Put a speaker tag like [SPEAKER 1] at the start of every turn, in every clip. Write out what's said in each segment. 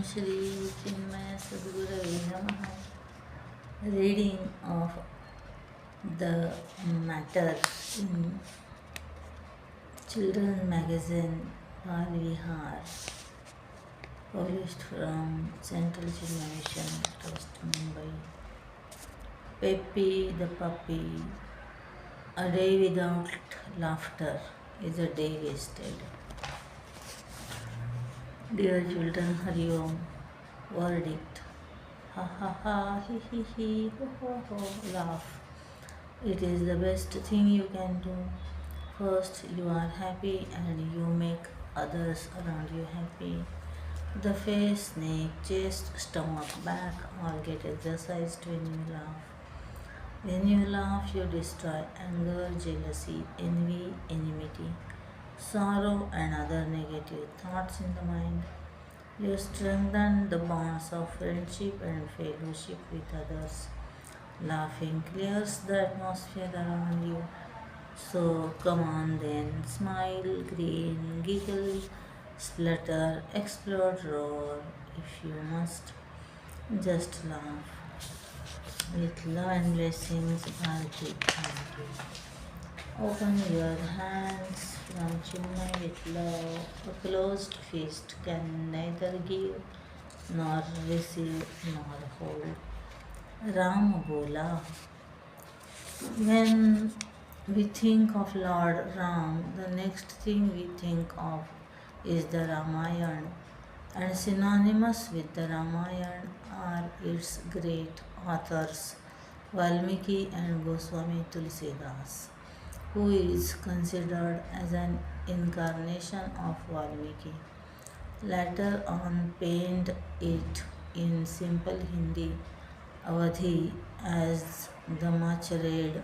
[SPEAKER 1] Shri Chinmaya Sadgurave Namaha. Reading of the matter in children's magazine Balvihar, published from Central Chinmaya Mission Trust, Mumbai. Peppy the puppy. A day without laughter is a day wasted. Dear children, Hari Om. Verdict. Ha ha ha, he, ho ho ho, laugh. It is the best thing you can do. First, you are happy and you make others around you happy. The face, neck, chest, stomach, back all get exercised when you laugh. When you laugh, you destroy anger, jealousy, envy, enmity, sorrow, and other negative thoughts in the mind. You strengthen the bonds of friendship and fellowship with others. Laughing clears the atmosphere around you. So come on then, smile, grin, giggle, splutter, explode, roar. If you must, just laugh. With love and blessings, Bharti. Thank you. Open your hands from Chinmay with love. A closed fist can neither give nor receive nor hold. Ram Bola. When we think of Lord Ram, the next thing we think of is the Ramayana, and synonymous with the Ramayana are its great authors Valmiki and Goswami Tulsidas, who is considered as an incarnation of Valmiki. Later on penned it in simple Hindi Awadhi as the much read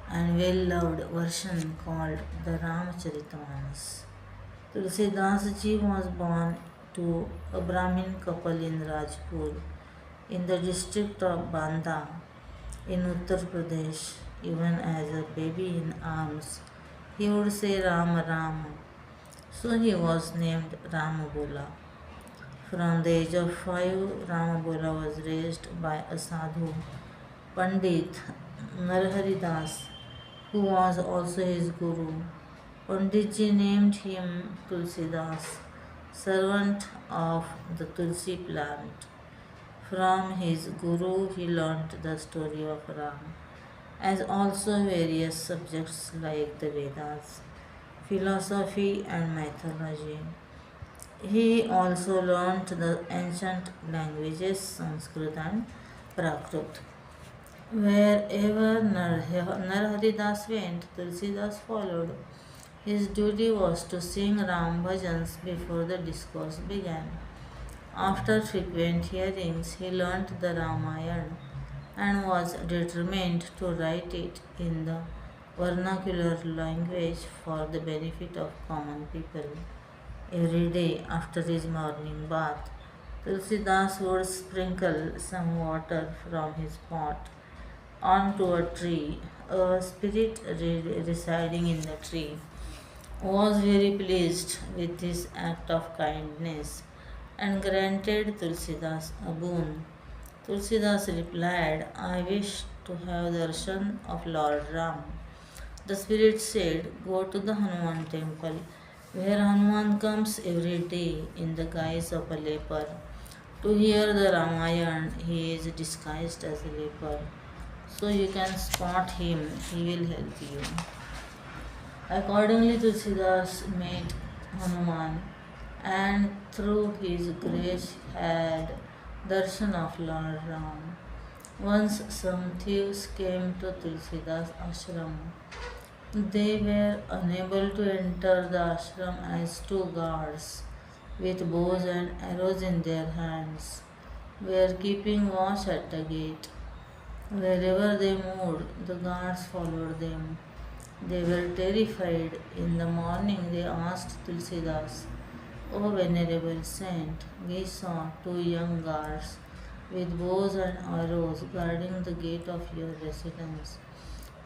[SPEAKER 1] and well loved version called the Ramcharitmanas. Tulsidas ji was born to a Brahmin couple in Rajpur in the district of Banda in Uttar Pradesh. Even as a baby in arms, he would say Rama Rama. So he was named Ramabola. From the age of 5, Ramabola was raised by a sadhu, Pandit Narhari Das, who was also his guru. Panditji named him Tulsidas, servant of the Tulsi plant. From his guru, he learnt the story of Ram, as also various subjects like the Vedas, philosophy, and mythology. He also learnt the ancient languages Sanskrit and Prakrit. Wherever Narhari Das went, Tulsidas followed. His duty was to sing Ram bhajans before the discourse began. After frequent hearings, he learnt the Ramayana and was determined to write it in the vernacular language for the benefit of common people. Every day after his morning bath, Tulsidas would sprinkle some water from his pot onto a tree. A spirit residing in the tree was very pleased with this act of kindness and granted Tulsidas a boon. Tulsidas replied, I wish to have the darshan of Lord Ram. The spirit said, go to the Hanuman temple, where Hanuman comes every day in the guise of a leper. To hear the Ramayana, he is disguised as a leper. So you can spot him, he will help you. Accordingly, Tulsidas met Hanuman and through his grace had darshan of Lord Ram. Once some thieves came to Tulsidas ashram. They were unable to enter the ashram as two guards with bows and arrows in their hands were keeping watch at the gate. Wherever they moved, the guards followed them. They were terrified. In the morning, they asked Tulsidas, O venerable saint, we saw two young guards with bows and arrows guarding the gate of your residence.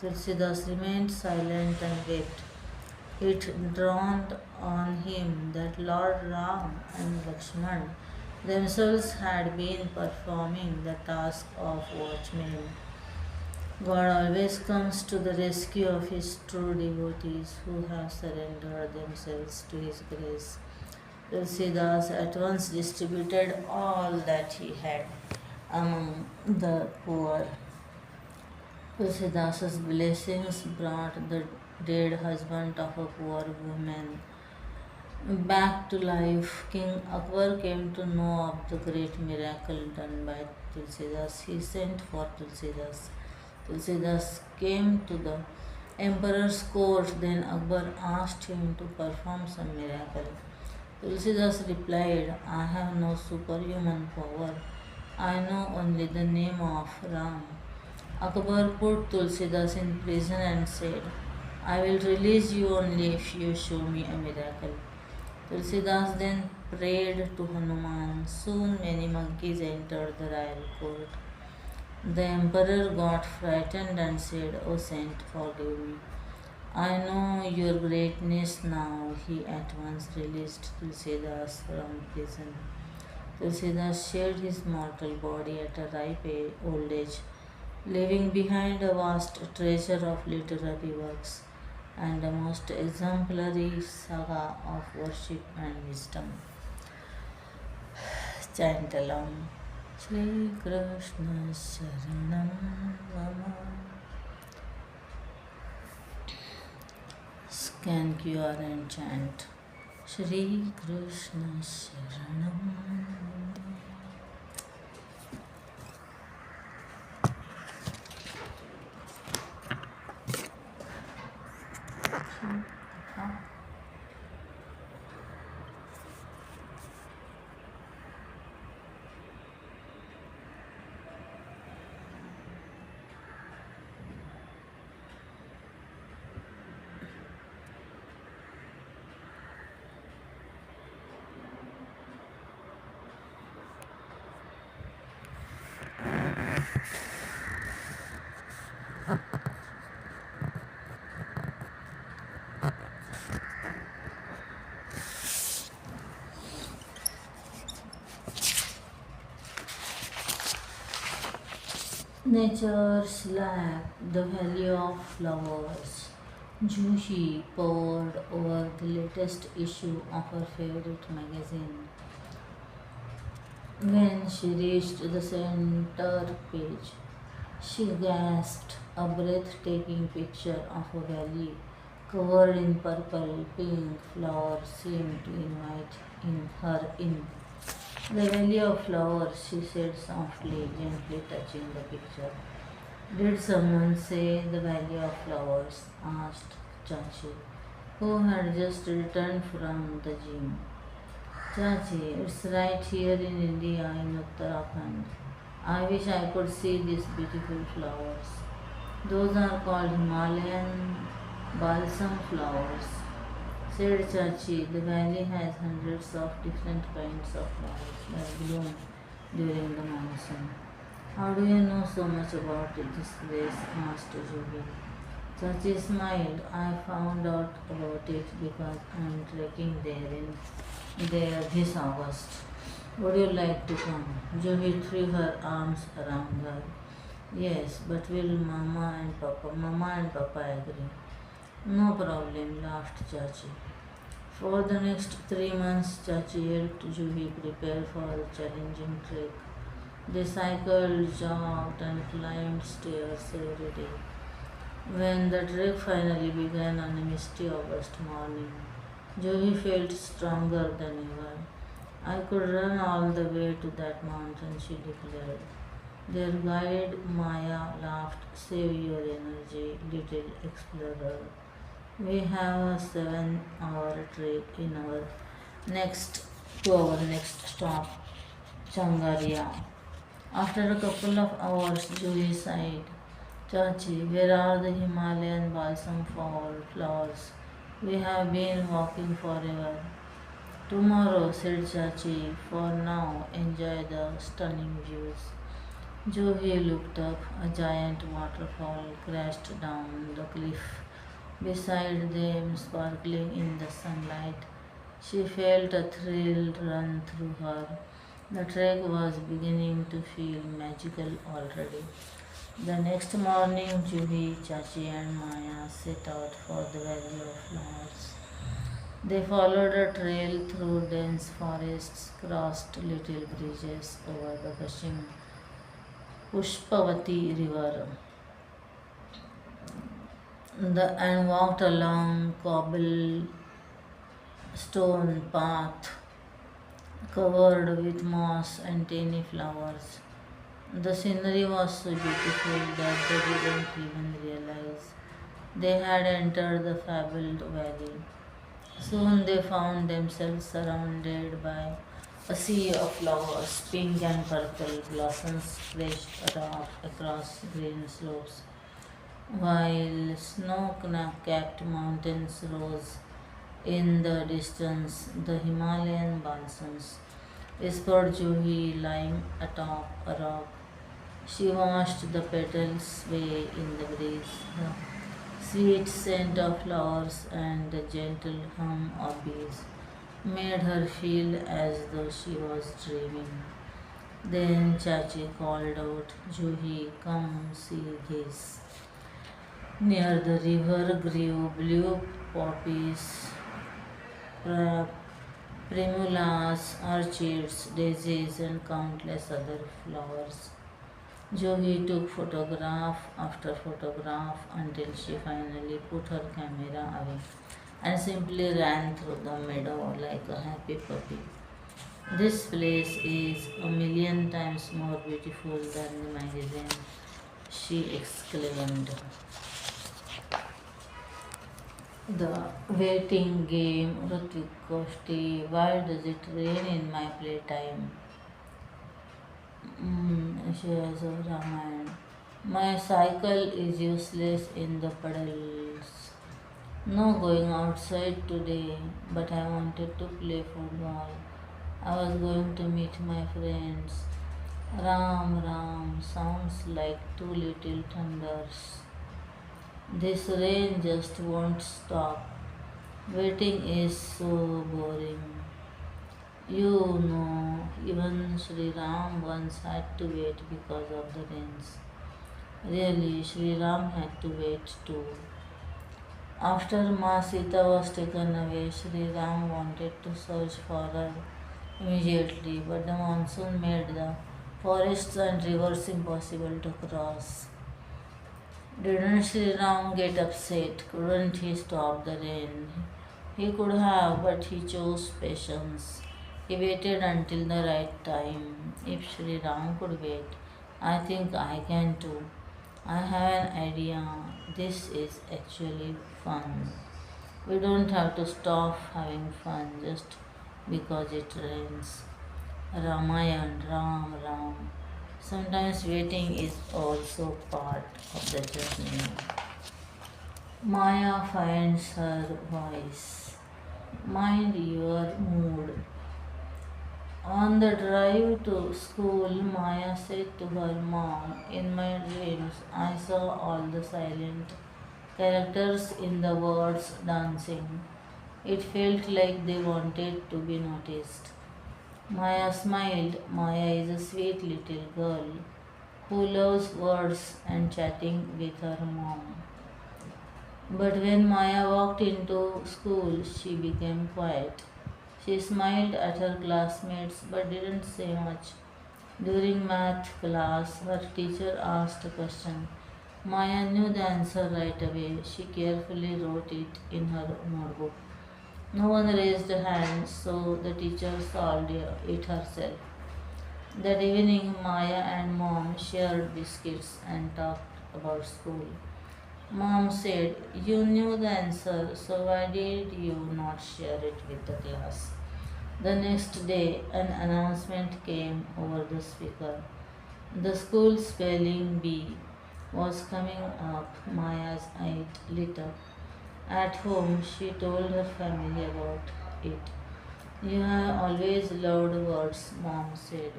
[SPEAKER 1] Tulsidas remained silent and wept. It dawned on him that Lord Ram and Lakshman themselves had been performing the task of watchmen. God always comes to the rescue of his true devotees who have surrendered themselves to his grace. Tulsidas at once distributed all that he had among the poor. Tulsidas's blessings brought the dead husband of a poor woman back to life. King Akbar came to know of the great miracle done by Tulsidas. He sent for Tulsidas. Tulsidas came to the emperor's court. Then Akbar asked him to perform some miracle. Tulsidas replied, I have no superhuman power. I know only the name of Ram. Akbar put Tulsidas in prison and said, I will release you only if you show me a miracle. Tulsidas then prayed to Hanuman. Soon many monkeys entered the royal court. The emperor got frightened and said, O saint, forgive me. I know your greatness now. He at once released Tulsidas from prison. Tulsidas shared his mortal body at a ripe old age, leaving behind a vast treasure of literary works and a most exemplary saga of worship and wisdom. Chant along. Shri Krishna Sharanam Mama. Scan QR and chant. Shri Krishna Sharanam. Nature's lap, the valley of flowers. Juhi pored over the latest issue of her favorite magazine. When she reached the center page, she gasped. A breathtaking picture of a valley covered in purple, pink flowers seemed to invite her in. The valley of flowers, she said softly, gently touching the picture. Did someone say the valley of flowers? Asked Chachi, who had just returned from the gym. Chachi, it's right here in India, in Uttarakhand. I wish I could see these beautiful flowers. Those are called Himalayan balsam flowers, said Chachi. The valley has hundreds of different kinds of flowers that bloom during the monsoon. How do you know so much about this place? Asked Juhi. Chachi smiled. I found out about it because I am trekking there this August. Would you like to come? Juhi threw her arms around her. Yes, but will Mama and Papa agree? No problem, laughed Chachi. For the next 3 months, Chachi helped Juhi prepare for the challenging trek. They cycled, jogged, and climbed stairs every day. When the trek finally began on a misty August morning, Joey felt stronger than ever. I could run all the way to that mountain, she declared. Their guide Maya laughed. Save your energy, little explorer. We have a 7 hour trek in our next to our next stop, Changaria. After a couple of hours, Joey sighed. Chachi, where are the Himalayan balsam flowers? We have been walking forever. Tomorrow, said Chachi. For now, enjoy the stunning views. Johi looked up. A giant waterfall crashed down the cliff beside them, sparkling in the sunlight. She felt a thrill run through her. The trek was beginning to feel magical already. The next morning, Juhi, Chachi, and Maya set out for the Valley of Flowers. They followed a trail through dense forests, crossed little bridges over the gushing Pushpavati river, and walked along cobblestone path covered with moss and tiny flowers. The scenery was so beautiful that they didn't even realize they had entered the fabled valley. Soon they found themselves surrounded by a sea of flowers, pink and purple blossoms stretched across green slopes, while snow-capped mountains rose in the distance. The Himalayan monsoons whispered Juhi lying atop a rock. She watched the petals sway in the breeze. The sweet scent of flowers and the gentle hum of bees made her feel as though she was dreaming. Then Chachi called out, Juhi, come see this. Near the river grew blue poppies, pra- primulas, orchids, daisies, and countless other flowers. Jogi took photograph after photograph until she finally put her camera away and simply ran through the meadow like a happy puppy. This place is a million times more beautiful than the magazine, she exclaimed. The waiting game, Ritik Kosti, why does it rain in my playtime? Shares of Ramayana. My cycle is useless in the puddles. No going outside today, but I wanted to play football. I was going to meet my friends. Ram Ram sounds like two little thunders. This rain just won't stop. Waiting is so boring. You know, even Sri Ram once had to wait because of the rains. Really, Sri Ram had to wait too. After Ma Sita was taken away, Sri Ram wanted to search for her immediately, but the monsoon made the forests and rivers impossible to cross. Didn't Sri Ram get upset? Couldn't he stop the rain? He could have, but he chose patience. He waited until the right time. If Sri Ram could wait, I think I can too. I have an idea. This is actually fun. We don't have to stop having fun just because it rains. Ramayan, Ram, Ram. Sometimes waiting is also part of the journey. Maya finds her voice. Mind your mood. On the drive to school, Maya said to her mom, in my dreams, I saw all the silent characters in the words dancing. It felt like they wanted to be noticed. Maya smiled. Maya is a sweet little girl who loves words and chatting with her mom. But when Maya walked into school, she became quiet. She smiled at her classmates but didn't say much. During math class, her teacher asked a question. Maya knew the answer right away. She carefully wrote it in her notebook. No one raised a hand, so the teacher solved it herself. That evening, Maya and mom shared biscuits and talked about school. Mom said, you knew the answer, so why did you not share it with the class? The next day, an announcement came over the speaker. The school spelling bee was coming up. Maya's eyes lit up. At home, she told her family about it. You have always loved words, mom said.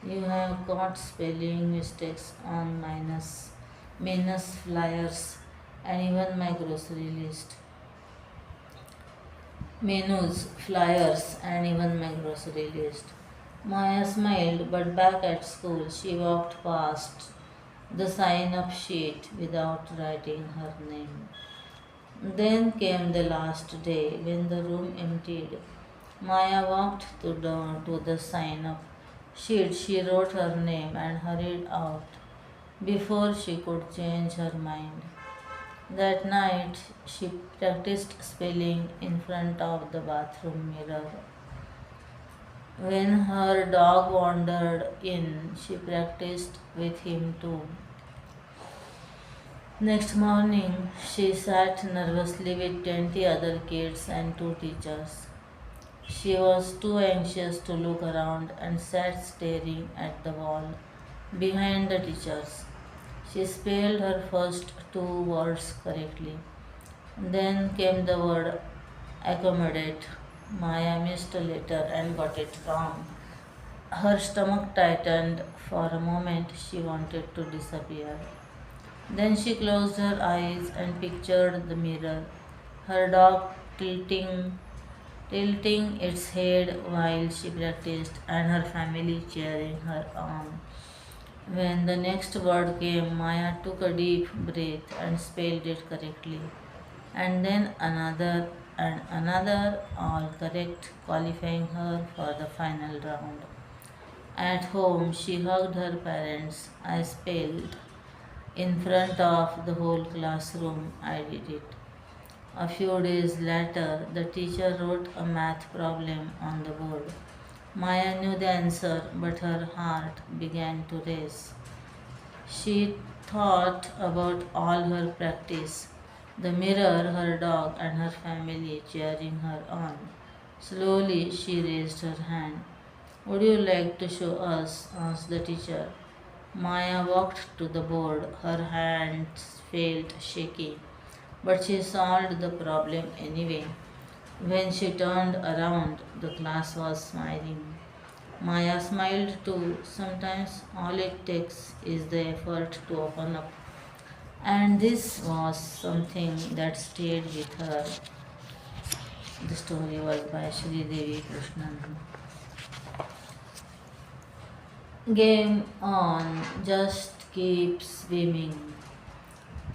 [SPEAKER 1] You have caught spelling mistakes on minus flyers and even my grocery list. Menus, flyers, and even my grocery list. Maya smiled, but back at school she walked past the sign up sheet without writing her name. Then came the last day when the room emptied. Maya walked to the sign up sheet. She wrote her name and hurried out before she could change her mind. That night, she practiced spelling in front of the bathroom mirror. When her dog wandered in, she practiced with him too. Next morning, she sat nervously with 20 other kids and two teachers. She was too anxious to look around and sat staring at the wall behind the teachers. She spelled her first two words correctly. Then came the word accommodate. Maya missed a letter and got it wrong. Her stomach tightened. For a moment, she wanted to disappear. Then she closed her eyes and pictured the mirror, her dog tilting its head while she practiced, and her family cheering her on. When the next word came, Maya took a deep breath and spelled it correctly, and then another and another, all correct, qualifying her for the final round. At home, she hugged her parents. I spelled in front of the whole classroom. I did it. A few days later, the teacher wrote a math problem on the board. Maya knew the answer, but her heart began to race. She thought about all her practice, the mirror, her dog, and her family cheering her on. Slowly, she raised her hand. Would you like to show us? Asked the teacher. Maya walked to the board. Her hands felt shaky, but she solved the problem anyway. When she turned around, the class was smiling. Maya smiled too. Sometimes all it takes is the effort to open up. And this was something that stayed with her. The story was by Shri Devi Krishnan. Game on, just keep swimming.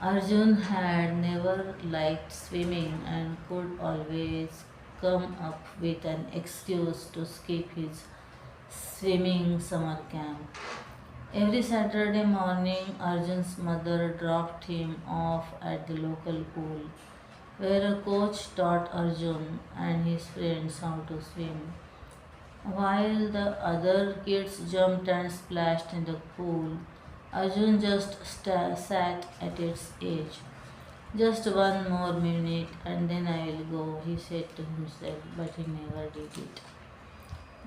[SPEAKER 1] Arjun had never liked swimming and could always come up with an excuse to skip his swimming summer camp. Every Saturday morning, Arjun's mother dropped him off at the local pool, where a coach taught Arjun and his friends how to swim. While the other kids jumped and splashed in the pool, Arjun just sat at its edge. Just one more minute and then I will go, he said to himself, but he never did it.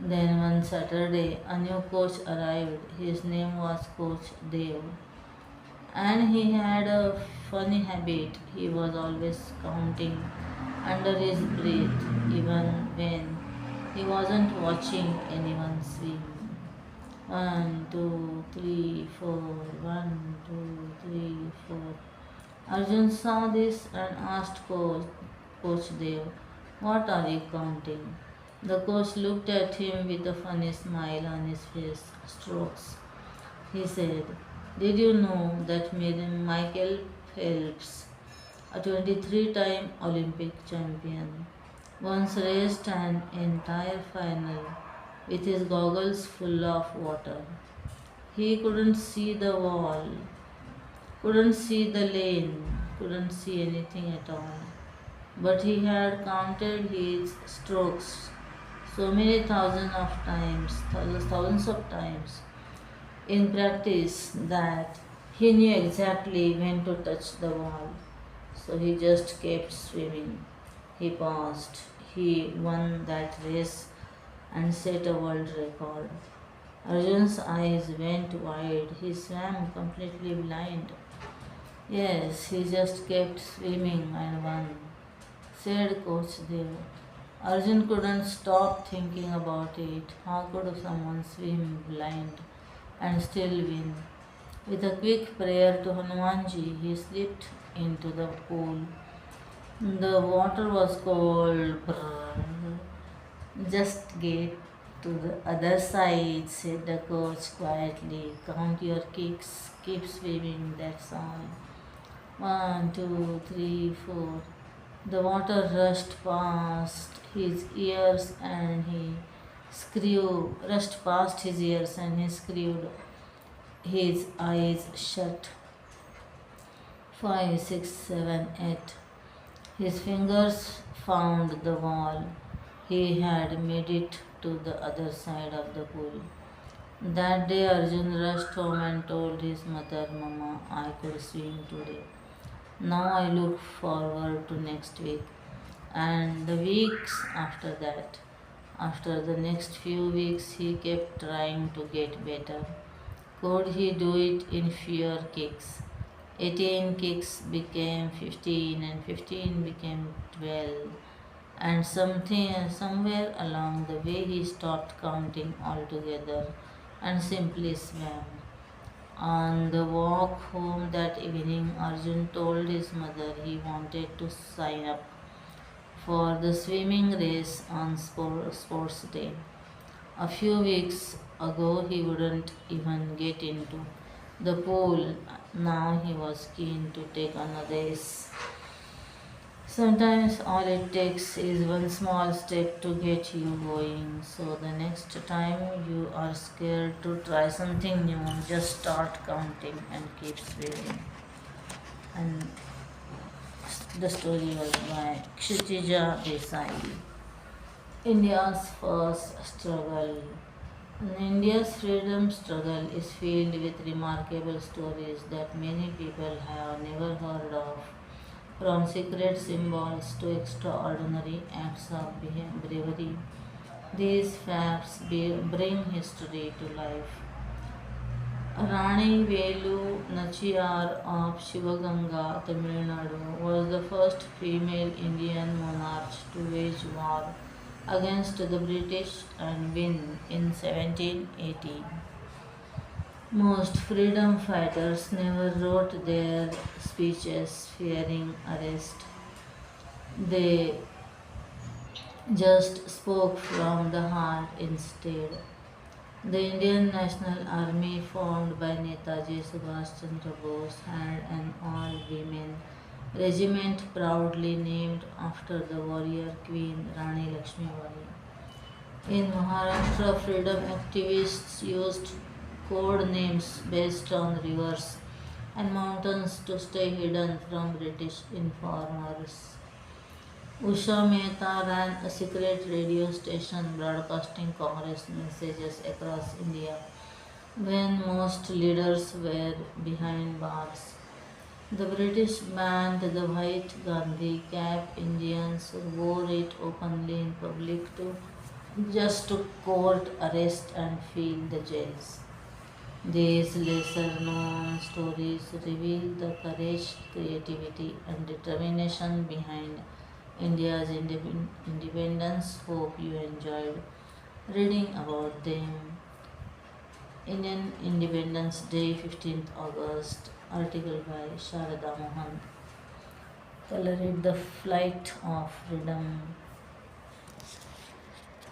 [SPEAKER 1] Then one Saturday, a new coach arrived. His name was Coach Dev, and he had a funny habit. He was always counting under his breath, even when he wasn't watching anyone swim. One, two, three, four. 1, 2, 3, 4. Arjun saw this and asked Coach Dev, what are you counting? The coach looked at him with a funny smile on his face. Strokes, he said. Did you know that Michael Phelps, a 23-time Olympic champion, once raced an entire final with his goggles full of water? He couldn't see the wall, couldn't see the lane, couldn't see anything at all. But he had counted his strokes so many thousands of times in practice that he knew exactly when to touch the wall. So he just kept swimming. He paused. He won that race and set a world record. Arjun's eyes went wide. He swam completely blind. Yes, he just kept swimming and won, said Coach Dev. Arjun couldn't stop thinking about it. How could someone swim blind and still win? With a quick prayer to Hanumanji, he slipped into the pool. The water was cold. Brrr. Just get To the other side, said the coach quietly. Count your kicks, keep swimming, that's all. One, two, three, four. The water rushed past his ears and he rushed past his ears and he screwed his eyes shut. Five, six, seven, eight. His fingers found the wall. He had made it to the other side of the pool. That day Arjun rushed home and told his mother, Mama, I could swim today. Now I look forward to next week and the weeks after that. After the next few weeks, he kept trying to get better. Could he do it in fewer kicks? 18 kicks became 15, and 15 became 12. And somewhere along the way, he stopped counting altogether and simply swam. On the walk home that evening, Arjun told his mother he wanted to sign up for the swimming race on sports day. A few weeks ago, he wouldn't even get into the pool. Now he was keen to take on a race. Sometimes all it takes is one small step to get you going. So the next time you are scared to try something new, just start counting and keep swimming. And the story was by Kshitija Desai. India's first struggle. India's freedom struggle is filled with remarkable stories that many people have never heard of, from secret symbols to extraordinary acts of bravery. These facts bring history to life. Rani Velu Nachiyar of Shivaganga, Tamil Nadu, was the first female Indian monarch to wage war against the British and win in 1780. Most freedom fighters never wrote their speeches fearing arrest. They just spoke from the heart instead. The Indian National Army, formed by Netaji Subhash Chandra Bose, had an all-women regiment proudly named after the warrior queen Rani Lakshmibai. In Maharashtra, freedom activists used code names based on rivers and mountains to stay hidden from British informers. Usha Mehta ran a secret radio station broadcasting Congress messages across India when most leaders were behind bars. The British banned the white Gandhi cap. Indians wore it openly in public to just to court arrest and fill the jails. These lesser known stories reveal the courage, creativity, and determination behind India's independence. Hope you enjoyed reading about them. Indian Independence Day, 15th August, article by Sharada Mohan. Colored The Flight of Freedom,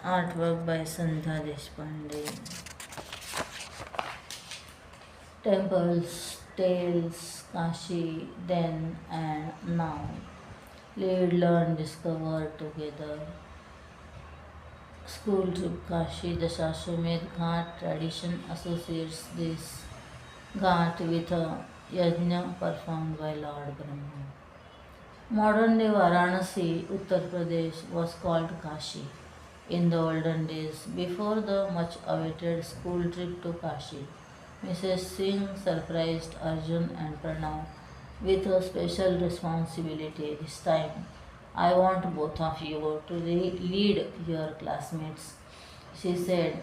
[SPEAKER 1] artwork by Sandhya Deshpande. Temples, Tales, Kashi, Then and Now. Lead, learn, discover together. School trip Kashi, the Shashwamedh Ghat tradition associates this ghat with a yajna performed by Lord Brahma. Modern day Varanasi, Uttar Pradesh, was called Kashi in the olden days. Before the much awaited school trip to Kashi, Mrs. Singh surprised Arjun and Pranav with a special responsibility this time. I want both of you to lead your classmates, she said.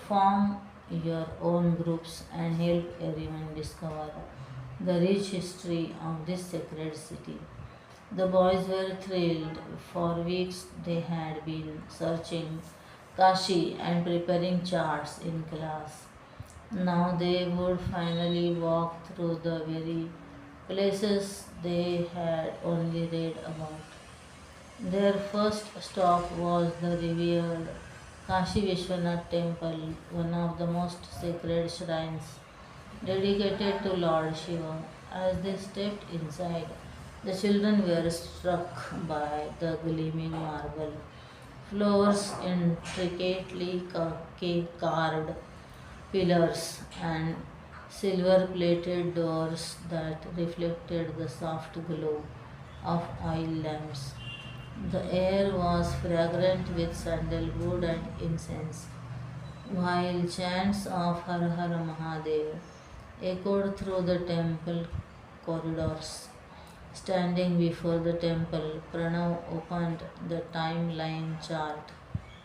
[SPEAKER 1] Form your own groups and help everyone discover the rich history of this sacred city. The boys were thrilled. For weeks they had been searching Kashi and preparing charts in class. Now they would finally walk through the very places they had only read about. Their first stop was the revered Kashi Vishwanath Temple, one of the most sacred shrines dedicated to Lord Shiva. As they stepped inside, the children were struck by the gleaming marble floors, intricately carved pillars, and silver plated doors that reflected the soft glow of oil lamps. The air was fragrant with sandalwood and incense, while chants of Har Har Mahadev echoed through the temple corridors. Standing before the temple, Pranav opened the timeline chart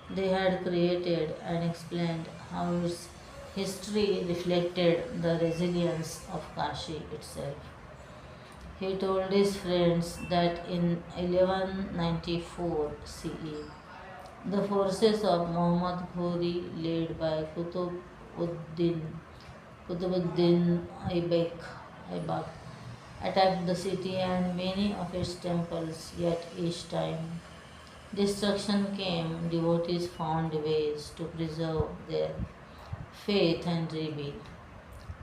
[SPEAKER 1] they had created and explained how its history reflected the resilience of Kashi itself. He told his friends that in 1194 CE, the forces of Muhammad Ghori, led by Qutbuddin Aibak, attacked the city and many of its temples, yet each time destruction came, devotees found ways to preserve their faith and rebuild.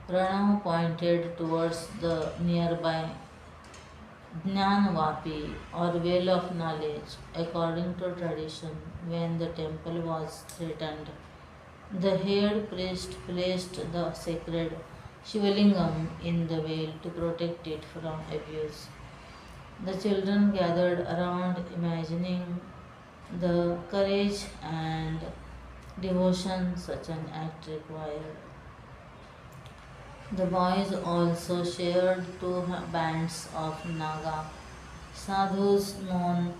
[SPEAKER 1] Pranav pointed towards the nearby Jnanvapi or well of knowledge. According to tradition, when the temple was threatened, the head priest placed the sacred Shivalingam in the well to protect it from abuse. The children gathered around, imagining the courage and devotion such an act required. The boys also shared two bands of Naga sadhus known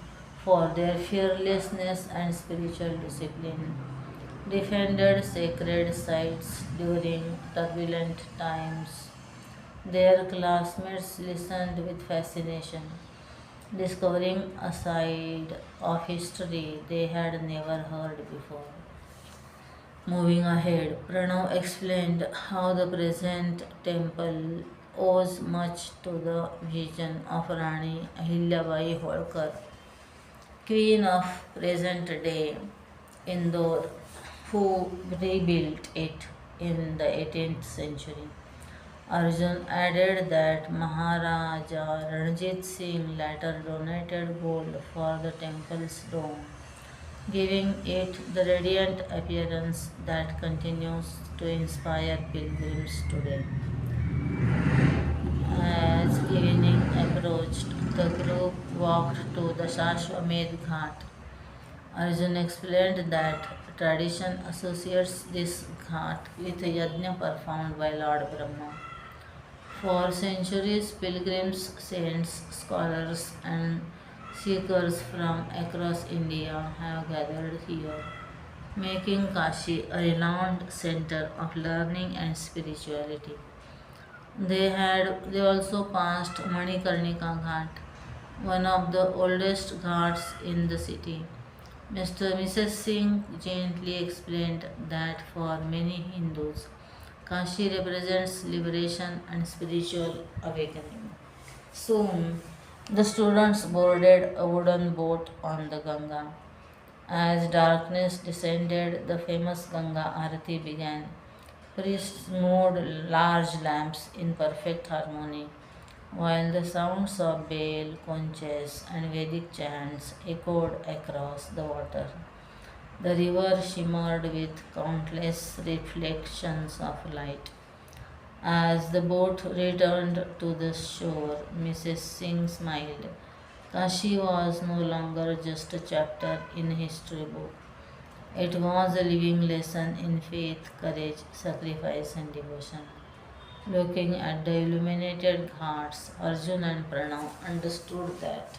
[SPEAKER 1] for their fearlessness and spiritual discipline, defended sacred sites during turbulent times. Their classmates listened with fascination, discovering a side of history they had never heard before. Moving ahead, Pranav explained how the present temple owes much to the vision of Rani Ahilyabai Holkar, queen of present day Indore, who rebuilt it in the 18th century. Arjun added that Maharaja Ranjit Singh later donated gold for the temple's dome, giving it the radiant appearance that continues to inspire pilgrims today. As evening approached, the group walked to the Shashwamedh Ghat. Arjun explained that tradition associates this ghat with a yajna performed by Lord Brahma. For centuries, pilgrims, saints, scholars, and seekers from across India have gathered here, making Kashi a renowned center of learning and spirituality. They also passed Manikarnika Ghat, one of the oldest ghats in the city. Mrs. Singh gently explained that for many Hindus, Kashi represents liberation and spiritual awakening. Soon, the students boarded a wooden boat on the Ganga. As darkness descended, the famous Ganga Arati began. Priests moved large lamps in perfect harmony, while the sounds of bell, conches, and Vedic chants echoed across the water. The river shimmered with countless reflections of light. As the boat returned to the shore, Mrs. Singh smiled. Kashi was no longer just a chapter in a history book. It was a living lesson in faith, courage, sacrifice, and devotion. Looking at the illuminated ghats, Arjun and Pranav understood that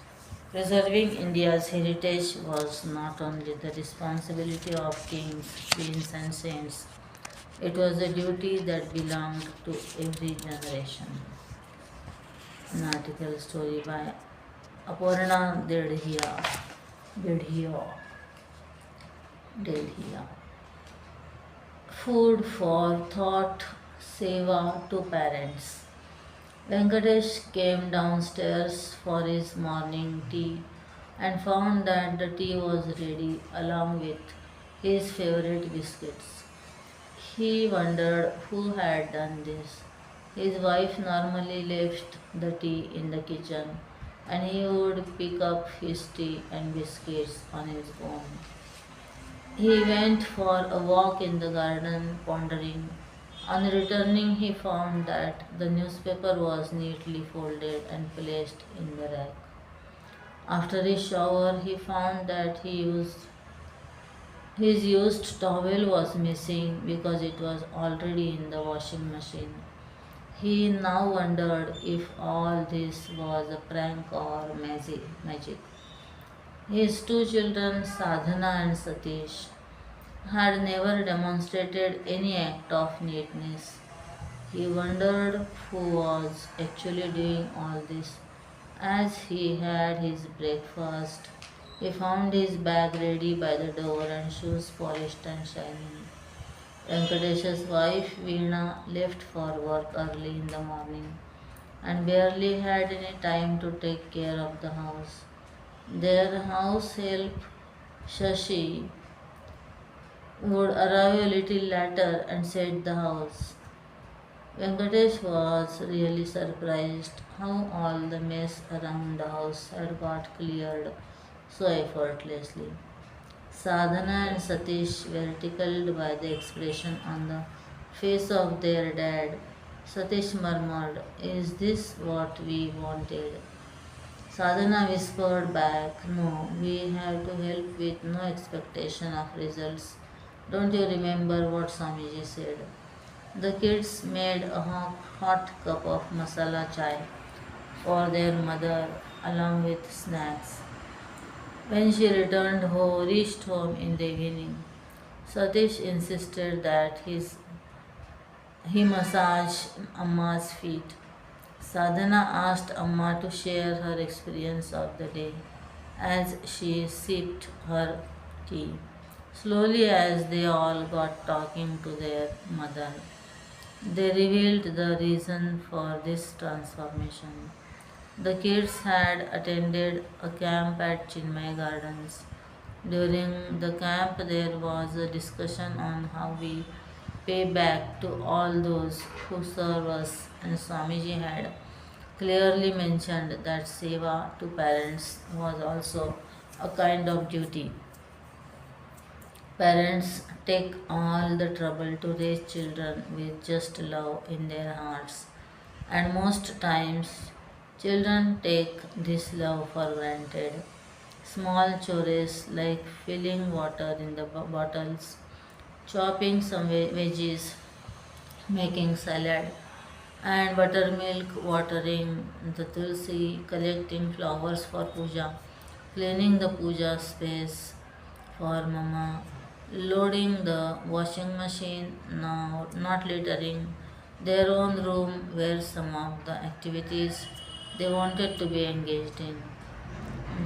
[SPEAKER 1] preserving India's heritage was not only the responsibility of kings, queens, and saints, it was a duty that belonged to every generation. An article story by Aparna Dedhia. Delhi. Food for thought, seva to parents. Venkatesh came downstairs for his morning tea and found that the tea was ready along with his favorite biscuits. He wondered who had done this. His wife normally left the tea in the kitchen and he would pick up his tea and biscuits on his own. He went for a walk in the garden, pondering. On returning, he found that the newspaper was neatly folded and placed in the rack. After his shower, he found that his used towel was missing because it was already in the washing machine. He now wondered if all this was a prank or magic. His two children, Sadhana and Satish, had never demonstrated any act of neatness. He wondered who was actually doing all this. As he had his breakfast, he found his bag ready by the door and shoes polished and shining. Venkatesh's wife Veena left for work early in the morning and barely had any time to take care of the house. Their house help Shashi would arrive a little later and set the house. Venkatesh was really surprised how all the mess around the house had got cleared so effortlessly. Sadhana and Satish were tickled by the expression on the face of their dad. Satish murmured, "Is this what we wanted?" Sadhana whispered back, "No, we have to help with no expectation of results. Don't you remember what Swamiji said?" The kids made a hot cup of masala chai for their mother along with snacks. When she reached home in the evening, Satish insisted that he massage Amma's feet. Sadhana asked Amma to share her experience of the day as she sipped her tea. Slowly, as they all got talking to their mother, they revealed the reason for this transformation. The kids had attended a camp at Chinmay Gardens. During the camp, there was a discussion on how we pay back to all those who serve us, and Swamiji had clearly mentioned that seva to parents was also a kind of duty. Parents take all the trouble to raise children with just love in their hearts, and most times children take this love for granted. Small chores like filling water in the bottles, chopping some veggies, making salad, and buttermilk, watering the tulsi, collecting flowers for puja, cleaning the puja space for mama, loading the washing machine, now not littering their own room were some of the activities they wanted to be engaged in.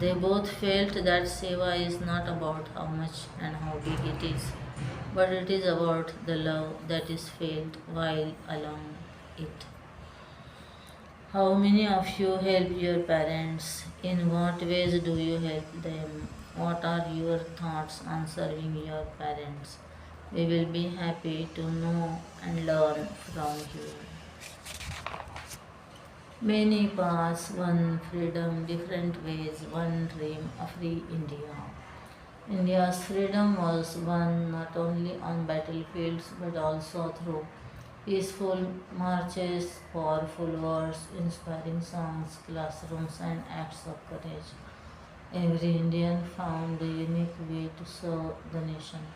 [SPEAKER 1] They both felt that seva is not about how much and how big it is, but it is about the love that is felt while along it. How many of you help your parents? In what ways do you help them? What are your thoughts on serving your parents? We will be happy to know and learn from you. Many paths, one freedom, different ways, one dream, a free India. India's freedom was won not only on battlefields but also through peaceful marches, powerful words, inspiring songs, classrooms, and acts of courage. Every Indian found a unique way to serve the nation.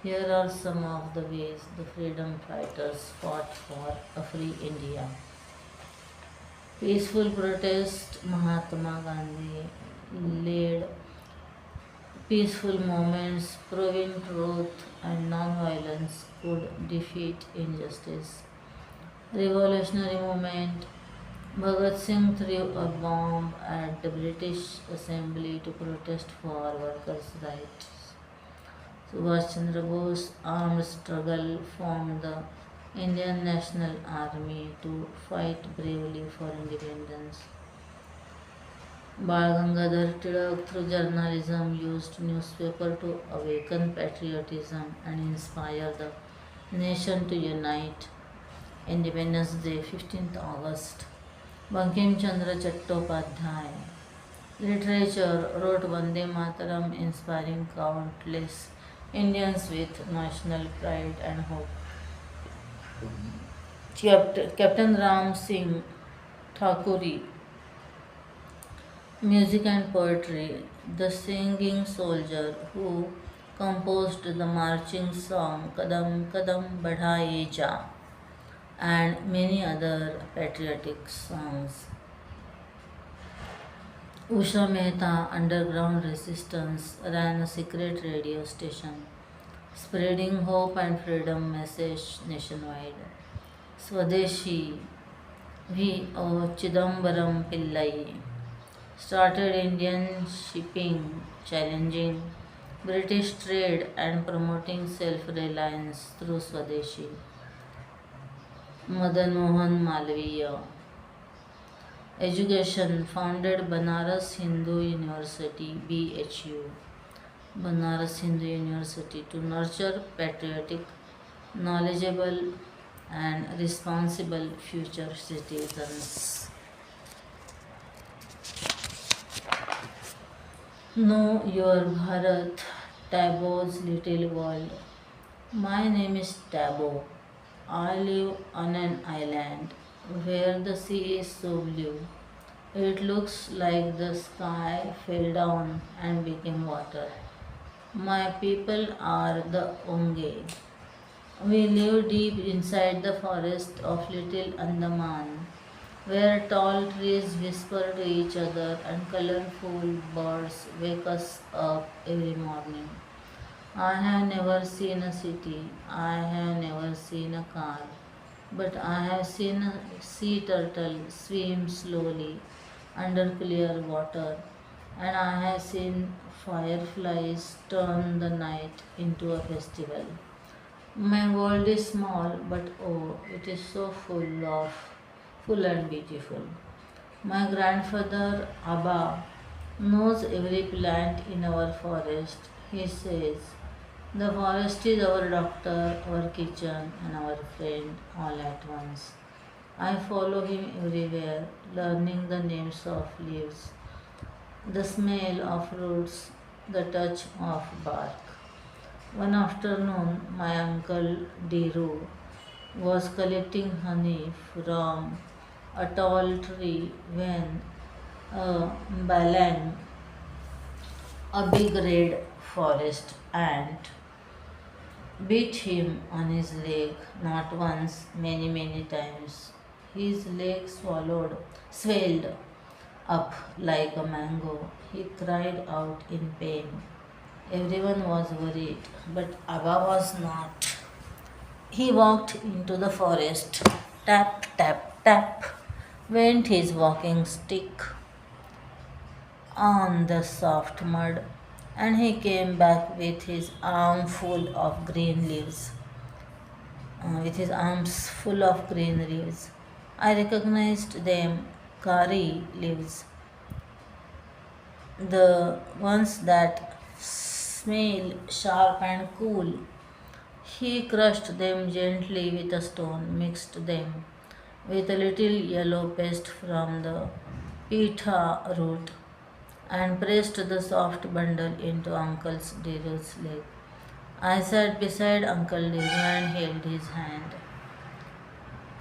[SPEAKER 1] Here are some of the ways the freedom fighters fought for a free India. Peaceful protest, Mahatma Gandhi led peaceful movements proving truth and non-violence could defeat injustice. Revolutionary movement, Bhagat Singh threw a bomb at the British Assembly to protest for workers' rights. Subhash Chandra Bose armed struggle formed the Indian National Army to fight bravely for independence. Bal Gangadhar Tilak, through journalism, used newspaper to awaken patriotism and inspire the nation to unite. Independence Day, 15th August. Bankim Chandra Chattopadhyay. Literature wrote Vande Mataram, inspiring countless Indians with national pride and hope. Captain Ram Singh Thakuri, music and poetry, the singing soldier who composed the marching song Kadam Kadam Badhaye Ja and many other patriotic songs. Usha Mehta, underground resistance, ran a secret radio station, spreading hope and freedom message nationwide. Swadeshi V. O. Chidambaram Pillai started Indian shipping, challenging British trade and promoting self-reliance through Swadeshi. Madan Mohan Malviya, education, founded Banaras Hindu University (BHU), Banaras Hindu University, to nurture patriotic, knowledgeable, and responsible future citizens. Know your Bharat, Tabo's little world. My name is Tabo. I live on an island where the sea is so blue. It looks like the sky fell down and became water. My people are the Onge. We live deep inside the forest of Little Andaman, where tall trees whisper to each other and colorful birds wake us up every morning. I have never seen a city, I have never seen a car, but I have seen a sea turtle swim slowly under clear water, and I have seen fireflies turn the night into a festival. My world is small, but oh, it is so full and beautiful. My grandfather Abba knows every plant in our forest. He says, the forest is our doctor, our kitchen, and our friend all at once. I follow him everywhere, learning the names of leaves, the smell of roots, the touch of bark. One afternoon, my uncle Diru was collecting honey from a tall tree when a balang, a big red forest ant, beat him on his leg not once, many times. His leg swelled up like a mango. He cried out in pain. Everyone was worried, but Abba was not. He walked into the forest. Tap, tap, tap went his walking stick on the soft mud, and he came back with his arm full of green leaves. With his arms full of green leaves. I recognized them, curry leaves, the ones that smell sharp and cool. He crushed them gently with a stone, mixed them with a little yellow paste from the pitha root, and pressed the soft bundle into Uncle Deru's leg. I sat beside Uncle Deru and held his hand.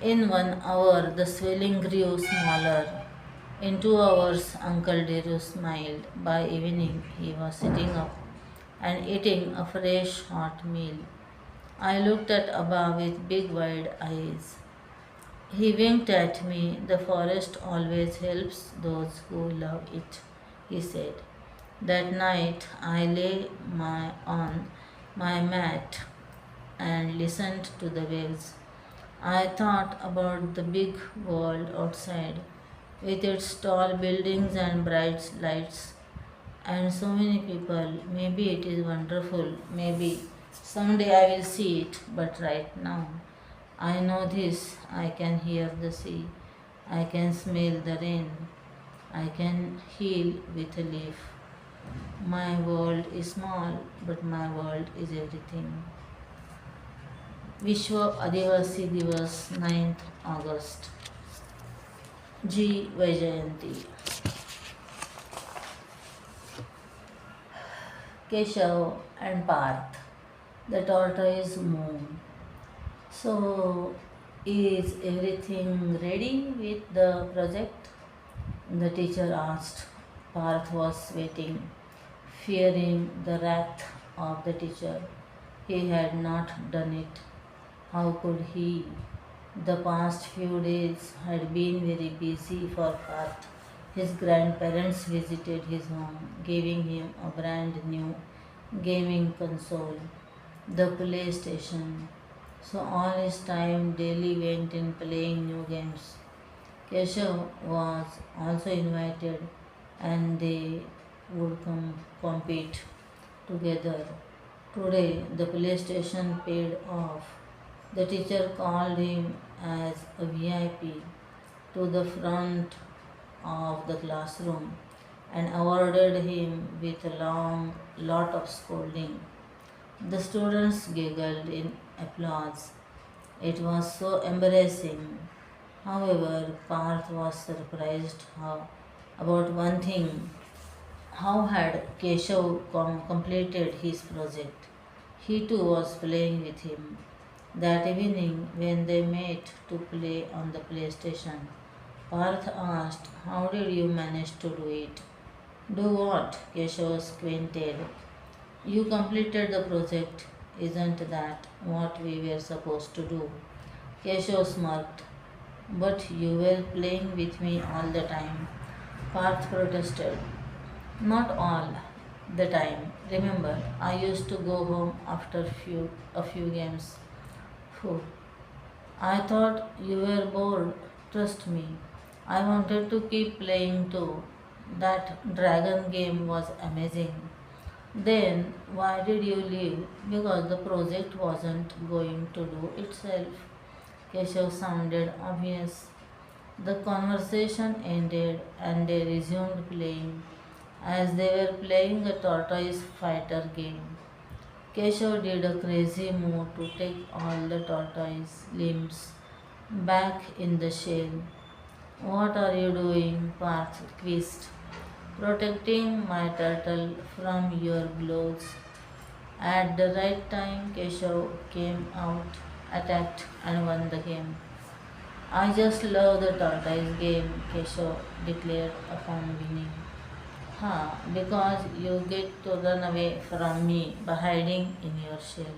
[SPEAKER 1] In 1 hour, the swelling grew smaller. In 2 hours, Uncle Deru smiled. By evening, he was sitting up and eating a fresh hot meal. I looked at Abba with big wide eyes. He winked at me. The forest always helps those who love it, he said. That night, I lay on my mat and listened to the waves. I thought about the big world outside with its tall buildings and bright lights and so many people. Maybe it is wonderful. Maybe someday I will see it. But right now, I know this. I can hear the sea. I can smell the rain. I can heal with a leaf. My world is small, but my world is everything. Vishwa Adivasi Divas 9th August. G. Vaijayanti. Keshav and Parth, the tortoise moon. So, is everything ready with the project? The teacher asked. Parth was waiting, fearing the wrath of the teacher. He had not done it. How could he? The past few days had been very busy for Parth. His grandparents visited his home, giving him a brand new gaming console, the PlayStation. So all his time daily went in playing new games. Keshav was also invited and they would compete together. Today the PlayStation paid off. The teacher called him as a VIP to the front of the classroom and awarded him with a long lot of scolding. The students giggled in applause. It was so embarrassing. However, Parth was surprised about one thing. How had Keshav completed his project? He too was playing with him. That evening, when they met to play on the PlayStation, Parth asked, "How did you manage to do it?" "Do what?" Keshav squinted. "You completed the project. Isn't that what we were supposed to do?" Keshav smirked. "But you were playing with me all the time," Parth protested. "Not all the time. Remember, I used to go home after a few games." Phew, I thought you were bored. Trust me. I wanted to keep playing too. That dragon game was amazing. Then why did you leave? Because the project wasn't going to do itself. Keshav sounded obvious. The conversation ended and they resumed playing as they were playing a tortoise fighter game. Keshav did a crazy move to take all the tortoise limbs back in the shell. "What are you doing?" Parth quizzed. "Protecting my turtle from your blows." At the right time, Keshav came out, attacked, and won the game. "I just love the tortoise game," Keshav declared upon winning. "Ha, because you get to run away from me by hiding in your shell,"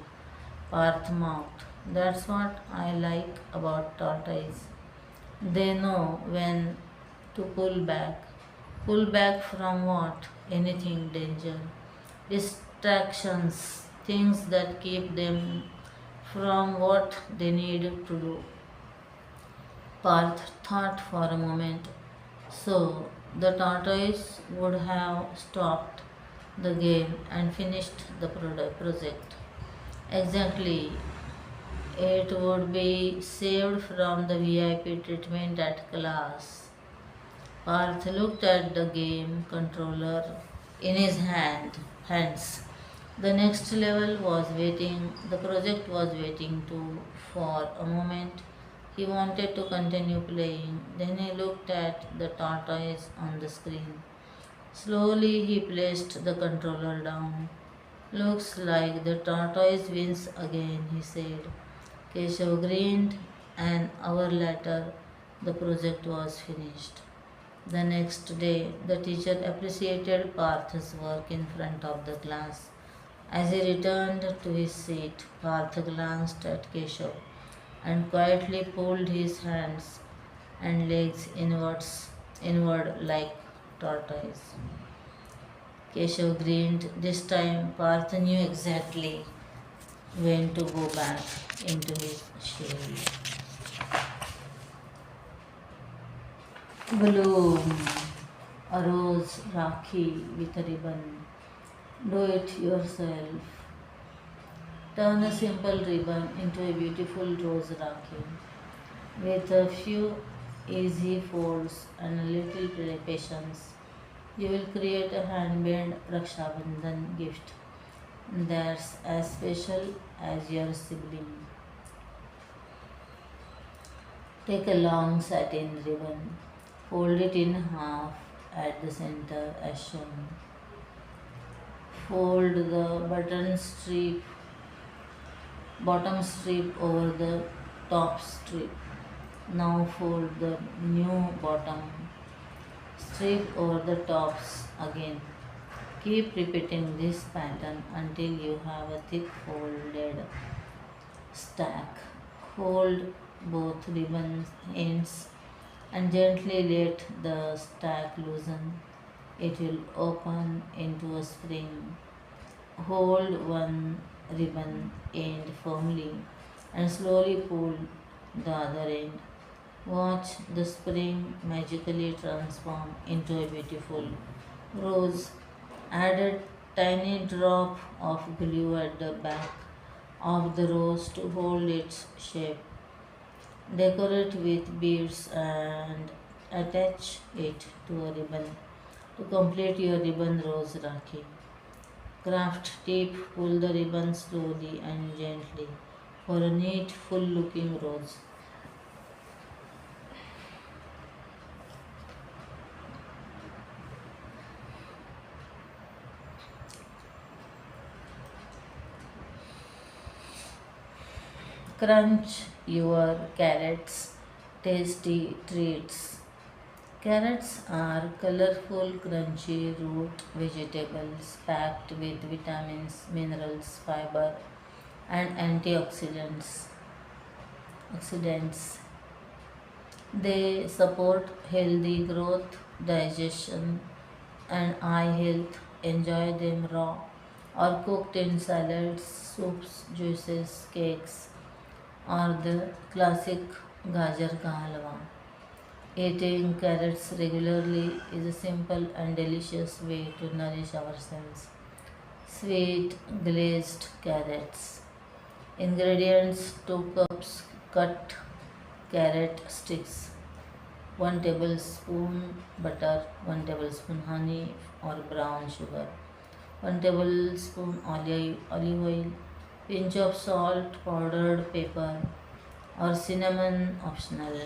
[SPEAKER 1] Parth mocked. "That's what I like about tortoise. They know when to pull back." "Pull back from what?" "Anything danger. Distractions, things that keep them from what they need to do." Parth thought for a moment. So the tortoise would have stopped the game and finished the project. Exactly. It would be saved from the VIP treatment at class. Parth looked at the game controller in his hands. The next level was waiting. The project was waiting too. For a moment, he wanted to continue playing. Then he looked at the tortoise on the screen. Slowly, he placed the controller down. "Looks like the tortoise wins again," he said. Keshav grinned. An hour later, the project was finished. The next day, the teacher appreciated Parth's work in front of the class. As he returned to his seat, Parth glanced at Keshav and quietly pulled his hands and legs inward like tortoise. Keshav grinned. This time, Parth knew exactly when to go back into his shell. Bloom a rose rakhi with a ribbon. Do it yourself. Turn a simple ribbon into a beautiful rose rakhi with a few easy folds, and a little patience, you will create a handmade Raksha Bandhan gift that's as special as your sibling. Take a long satin ribbon, fold it in half at the center as shown. Fold the bottom strip over the top strip. Now fold the new bottom strip over the tops again. Keep repeating this pattern until you have a thick folded stack. Hold both ribbon ends and gently let the stack loosen. It will open into a spring. Hold one ribbon end firmly and slowly pull the other end. Watch the spring magically transform into a beautiful rose. Add a tiny drop of glue at the back of the rose to hold its shape. Decorate with beads and attach it to a ribbon to complete your ribbon rose rakhi. Craft tip, pull the ribbon slowly and gently for a neat full looking rose. Crunch your carrots, tasty treats. Carrots are colorful, crunchy root vegetables packed with vitamins, minerals, fiber, and antioxidants. Oxidants. They support healthy growth, digestion, and eye health. Enjoy them raw or cooked in salads, soups, juices, cakes, or the classic gajar ka halwa. Eating carrots regularly is a simple and delicious way to nourish ourselves. Sweet glazed carrots. Ingredients: 2 cups cut carrot sticks, 1 tablespoon butter, 1 tablespoon honey or brown sugar, 1 tablespoon olive oil, pinch of salt, powdered pepper or cinnamon optional.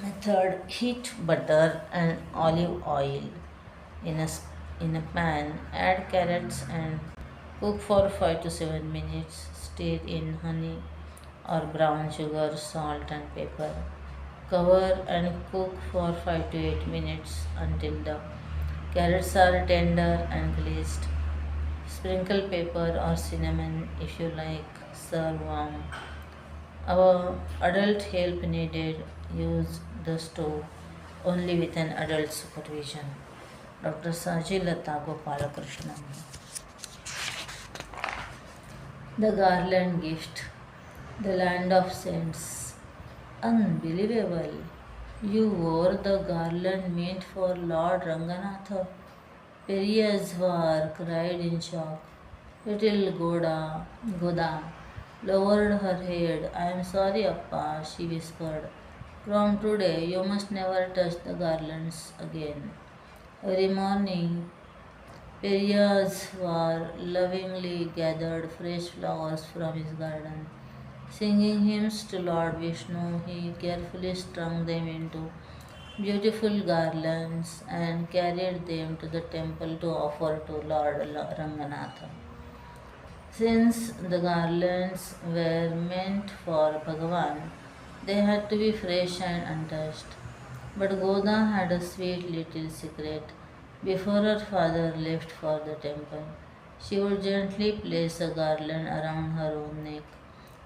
[SPEAKER 1] Method: heat butter and olive oil in in a pan, add carrots and cook for 5 to 7 minutes. Stir in honey or brown sugar, salt and pepper. Cover and cook for 5 to 8 minutes until the carrots are tender and glazed. Sprinkle pepper or cinnamon if you like. Serve warm. Our adult help needed. Use the stove only with an adult supervision. Dr. Sajilata Gopalakrishnan. The garland gift. The land of saints. Unbelievable. You wore the garland meant for Lord Ranganatha. Periyazvar cried in shock. Little Goda lowered her head. I am sorry, Appa, she whispered. From today, you must never touch the garlands again. Every morning, Periyazvar lovingly gathered fresh flowers from his garden. Singing hymns to Lord Vishnu, he carefully strung them into beautiful garlands and carried them to the temple to offer to Lord Ranganatha. Since the garlands were meant for Bhagavan, they had to be fresh and untouched. But Goda had a sweet little secret. Before her father left for the temple, she would gently place a garland around her own neck.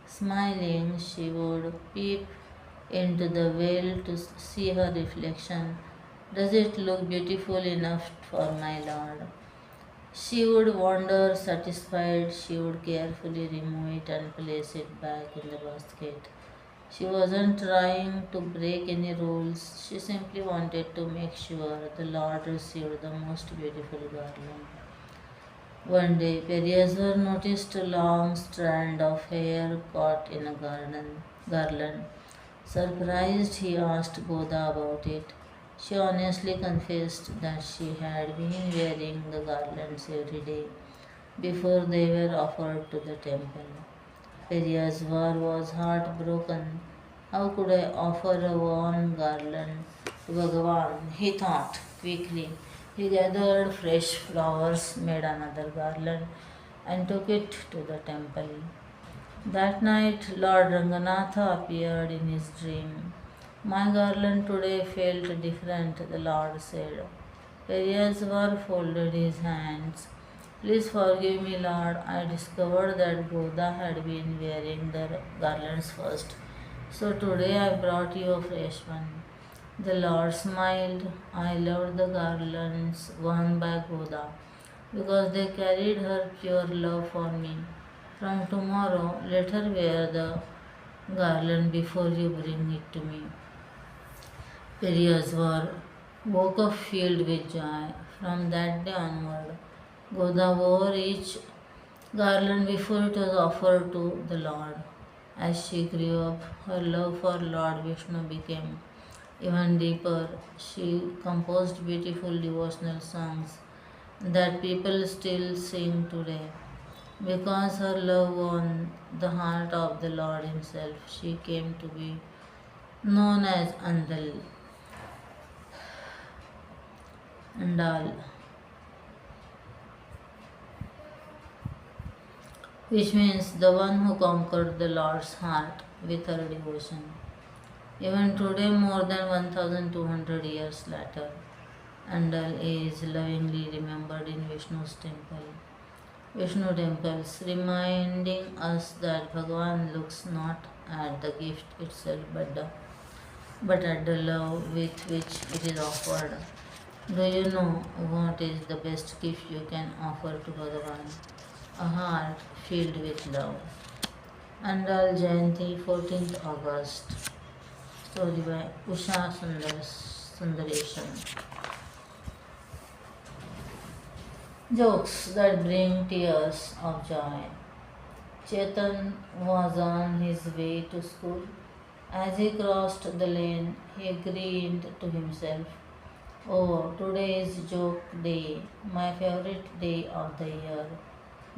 [SPEAKER 1] Smiling, she would peep into the veil to see her reflection. Does it look beautiful enough for my lord? She would wonder, satisfied. She would carefully remove it and place it back in the basket. She wasn't trying to break any rules, she simply wanted to make sure the Lord received the most beautiful garland. One day, Periyazar noticed a long strand of hair caught in a garland. Surprised, he asked Goda about it. She honestly confessed that she had been wearing the garlands every day before they were offered to the temple. Peryasvar was heartbroken. How could I offer a worn garland to Bhagavan? He thought quickly. He gathered fresh flowers, made another garland, and took it to the temple. That night, Lord Ranganatha appeared in his dream. My garland today felt different, the Lord said. Peryasvar folded his hands. Please forgive me, Lord. I discovered that Goda had been wearing the garlands first. So today I brought you a fresh one. The Lord smiled. I loved the garlands worn by Goda because they carried her pure love for me. From tomorrow, let her wear the garland before you bring it to me. Peryasvar woke up filled with joy. From that day onward, Goda wore each garland before it was offered to the Lord. As she grew up, her love for Lord Vishnu became even deeper. She composed beautiful devotional songs that people still sing today. Because her love won the heart of the Lord Himself, she came to be known as Andal, which means the one who conquered the Lord's heart with her devotion. Even today, more than 1200 years later, Andal is lovingly remembered in Vishnu temples, reminding us that Bhagavan looks not at the gift itself but at the love with which it is offered. Do you know what is the best gift you can offer to Bhagavan? A heart filled with love. Andal Jayanti, 14th August. Story by Sundaresan. Jokes that bring tears of joy. Chetan was on his way to school. As he crossed the lane, he grinned to himself. Oh, today is joke day, my favorite day of the year.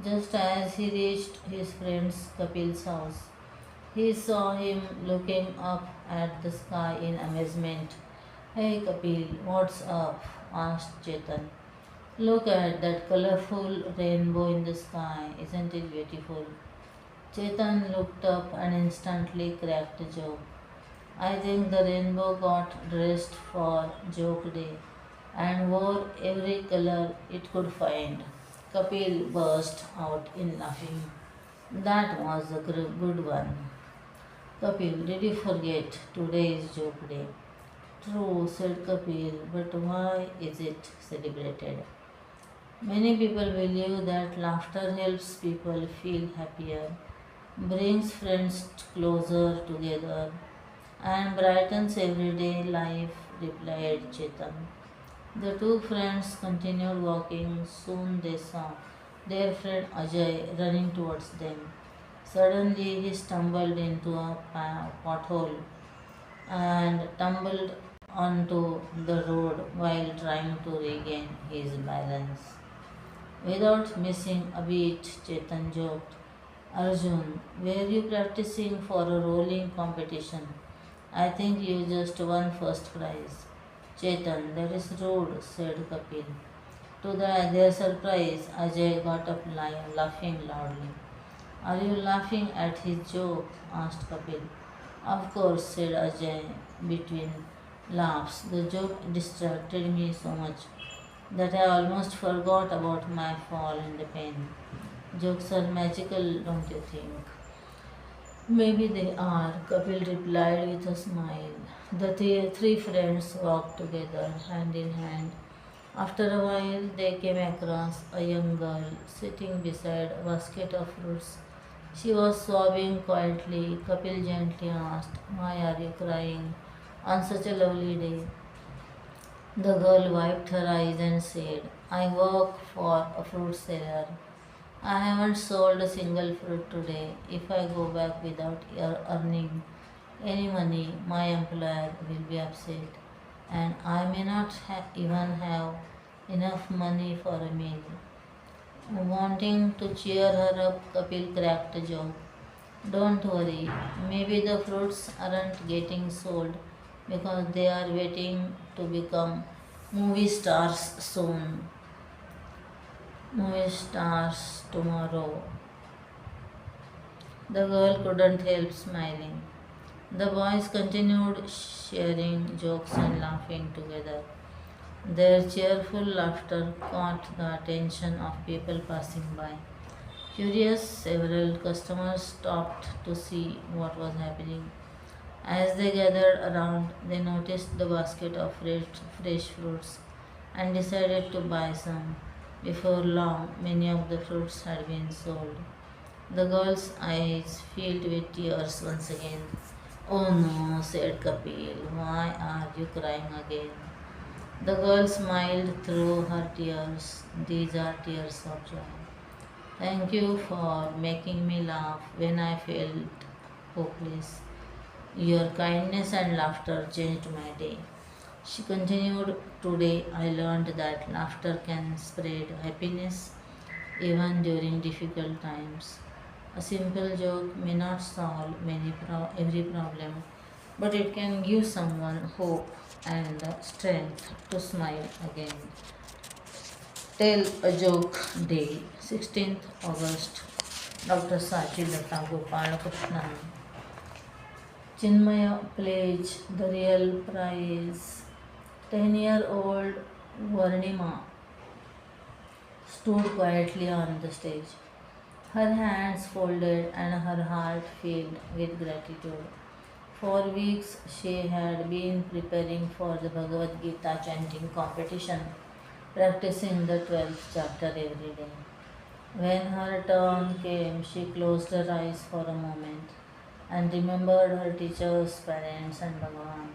[SPEAKER 1] Just as he reached his friend Kapil's house, he saw him looking up at the sky in amazement. Hey Kapil, what's up? Asked Chetan. Look at that colorful rainbow in the sky, isn't it beautiful? Chetan looked up and instantly cracked a joke. I think the rainbow got dressed for joke day and wore every color it could find. Kapil burst out in laughing. That was a good one. Kapil, did you forget today is joke day? True, said Kapil, but why is it celebrated? Many people believe that laughter helps people feel happier, brings friends closer together, and brightens everyday life, replied Chetan. The two friends continued walking. Soon they saw their friend Ajay running towards them. Suddenly he stumbled into a pothole and tumbled onto the road while trying to regain his balance. Without missing a beat, Chetan joked, Arjun, were you practicing for a rolling competition? I think you just won first prize. Chetan, that is rude, said Kapil. To their surprise, Ajay got up laughing loudly. Are you laughing at his joke? Asked Kapil. Of course, said Ajay between laughs. The joke distracted me so much that I almost forgot about my fall and the pain. Jokes are magical, don't you think? Maybe they are, Kapil replied with a smile. The three friends walked together, hand in hand. After a while, they came across a young girl sitting beside a basket of fruits. She was sobbing quietly. Kapil gently asked, why are you crying on such a lovely day? The girl wiped her eyes and said, I work for a fruit seller. I haven't sold a single fruit today. If I go back without earning, any money, my employer will be upset, and I may not even have enough money for a meal. Wanting to cheer her up, Kapil cracked a joke. Don't worry, maybe the fruits aren't getting sold because they are waiting to become movie stars soon. Movie stars tomorrow. The girl couldn't help smiling. The boys continued sharing jokes and laughing together. Their cheerful laughter caught the attention of people passing by. Curious, several customers stopped to see what was happening. As they gathered around, they noticed the basket of fresh fruits and decided to buy some. Before long, many of the fruits had been sold. The girl's eyes filled with tears once again. Oh no, said Kapil, why are you crying again? The girl smiled through her tears. These are tears of joy. Thank you for making me laugh when I felt hopeless. Your kindness and laughter changed my day. She continued, today I learned that laughter can spread happiness even during difficult times. A simple joke may not solve every problem, but it can give someone hope and the strength to smile again. Tell a joke day, 16th August. Dr. Sachi Lata Gopal Krishnan. Chinmaya pledge the real prize. 10-year-old Varnima stood quietly on the stage, her hands folded and her heart filled with gratitude. For weeks she had been preparing for the Bhagavad Gita chanting competition, practicing the 12th chapter every day. When her turn came, she closed her eyes for a moment and remembered her teachers, parents, and Bhagavan.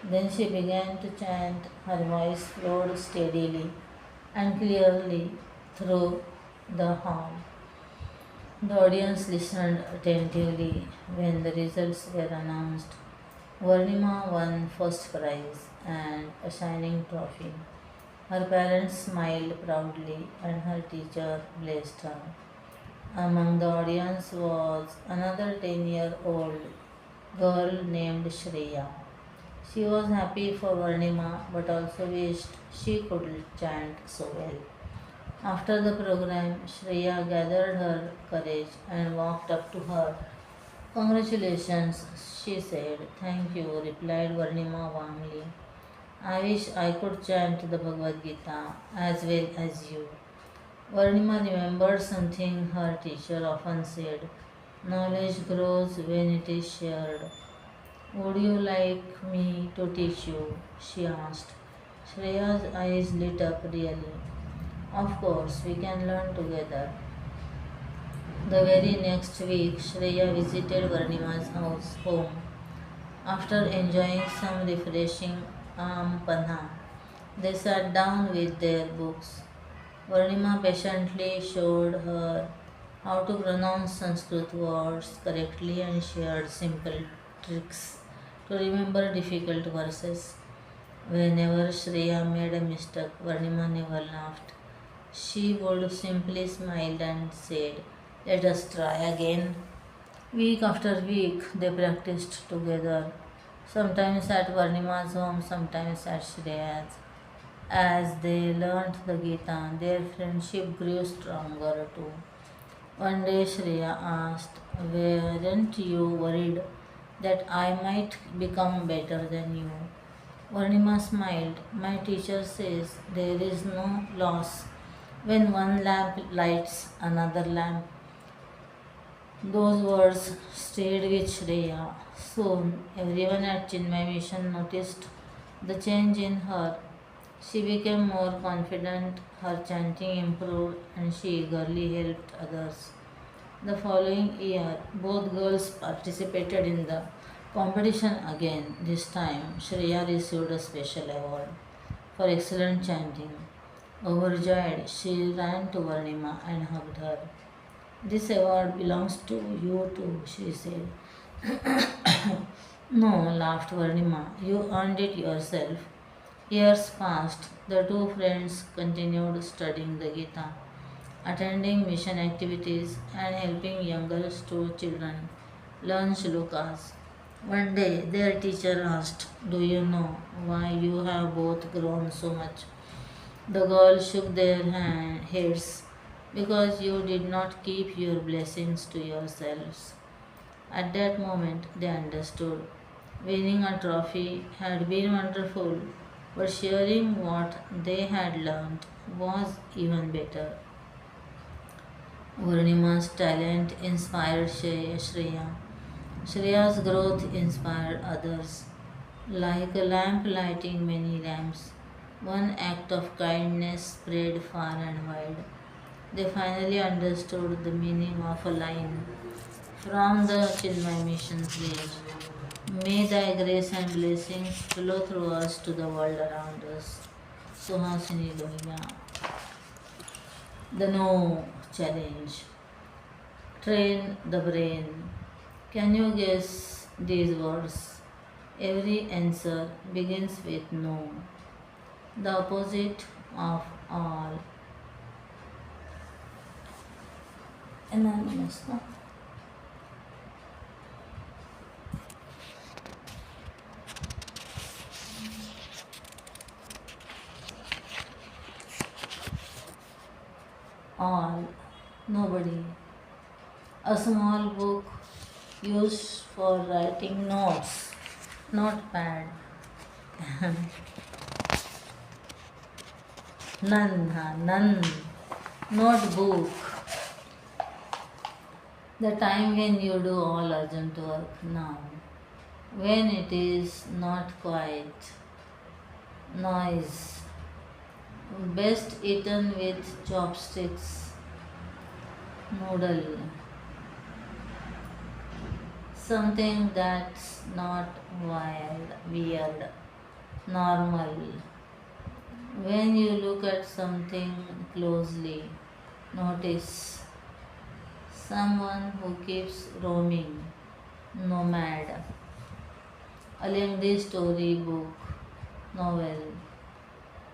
[SPEAKER 1] Then she began to chant. Her voice flowed steadily and clearly through the hall. The audience listened attentively when the results were announced. Varnima won first prize and a shining trophy. Her parents smiled proudly and her teacher blessed her. Among the audience was another 10-year-old girl named Shreya. She was happy for Varnima but also wished she could chant so well. After the program, Shreya gathered her courage and walked up to her. Congratulations, she said. Thank you, replied Varnima warmly. I wish I could chant the Bhagavad Gita as well as you. Varnima remembered something her teacher often said: knowledge grows when it is shared. Would you like me to teach you? She asked. Shreya's eyes lit up really. Of course, we can learn together. The very next week, Shreya visited Varnima's home. After enjoying some refreshing panna, they sat down with their books. Varnima patiently showed her how to pronounce Sanskrit words correctly and shared simple tricks to remember difficult verses. Whenever Shreya made a mistake, Varnima never laughed. She would simply smile and said, let us try again. Week after week, they practiced together, sometimes at Varnima's home, sometimes at Shreya's. As they learnt the Gita, their friendship grew stronger too. One day Shreya asked, weren't you worried that I might become better than you? Varnima smiled. My teacher says there is no loss. When one lamp lights another lamp. Those words stayed with Shreya. Soon everyone at Chinmay Mission noticed the change in her. She became more confident, her chanting improved, and she eagerly helped others. The following year, both girls participated in the competition again. This time, Shreya received a special award for excellent chanting. Overjoyed, she ran to Varnima and hugged her. This award belongs to you too, she said. No, laughed Varnima. You earned it yourself. Years passed. The two friends continued studying the Gita, attending mission activities, and helping younger children learn shlokas. One day, their teacher asked, "Do you know why you have both grown so much?" The girls shook their heads because you did not keep your blessings to yourselves. At that moment, they understood. Winning a trophy had been wonderful, but sharing what they had learned was even better. Purnima's talent inspired Shreya. Shreya's growth inspired others. Like a lamp lighting many lamps, one act of kindness spread far and wide. They finally understood the meaning of a line from the Chinmay Mission page. May thy grace and blessings flow through us to the world around us. Suhasini Lohiya. The No Challenge. Train the brain. Can you guess these words? Every answer begins with no. The opposite of all. Anonymous, no? All. Nobody. A small book used for writing notes. Notepad. None, none. Notebook. The time when you do all urgent work now. When it is not quiet. Noise. Best eaten with chopsticks. Noodle. Something that's not wild, weird, normal. When you look at something closely, notice someone who keeps roaming, nomad. A lengthy storybook, novel.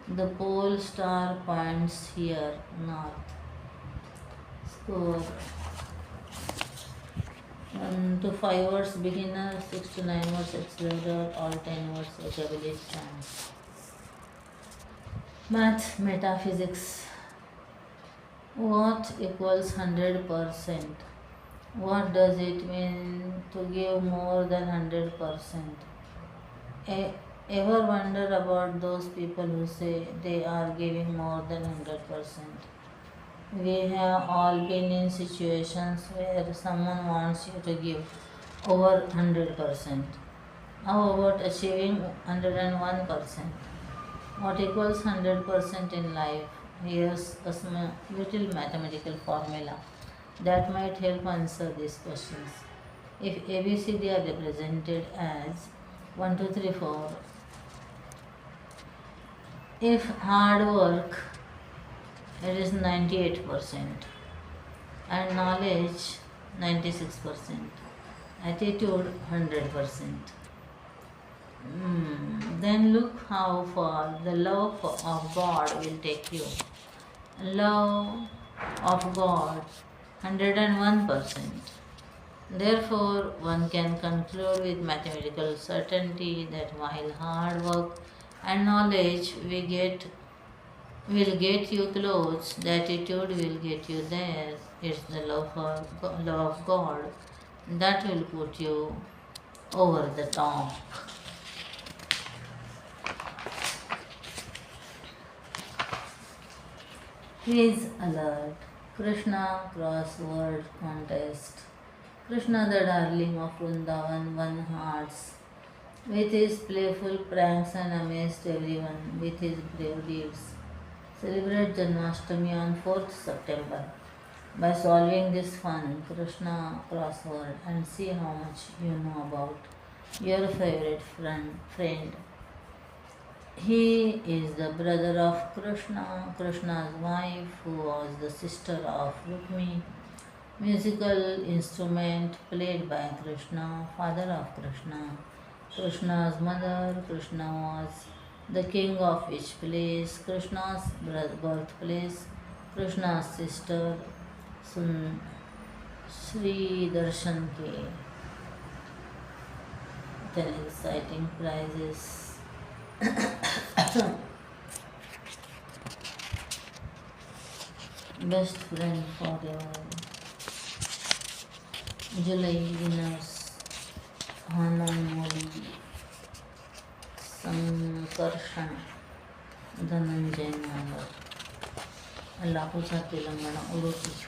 [SPEAKER 1] The pole star points here, north. Score 1 to 5 words beginner, 6 to 9 words accelerator, all 10 words established chance. Math, metaphysics. What equals 100%? What does it mean to give more than 100%? Ever wonder about those people who say they are giving more than 100%? We have all been in situations where someone wants you to give over 100%. How about achieving 101%? What equals 100% in life? Here's a little mathematical formula that might help answer these questions. If ABCD are represented as 1, 2, 3, 4, if hard work it is 98% and knowledge 96%, attitude 100%. Then look how far the love of God will take you. Love of God 101%. Therefore, one can conclude with mathematical certainty that while hard work and knowledge will get you close, the attitude will get you there. It's the love of God that will put you over the top. Quiz alert. Krishna crossword contest. Krishna, the darling of Vrindavan, won hearts with his playful pranks and amazed everyone with his brave deeds. Celebrate Janmashtami on 4th September by solving this fun Krishna crossword and see how much you know about your favorite friend. He is the brother of Krishna, Krishna's wife, who was the sister of Rukmi, Musical instrument played by Krishna, father of Krishna. Krishna's mother, Krishna was the king of each place, Krishna's birthplace, Krishna's sister, Sun, Sri Darshan K. Then exciting prizes. Best friend forever. July winners. Hanamoli, Sankarshan, Dhananjay Nagar. Lapucha Telangana Udupi.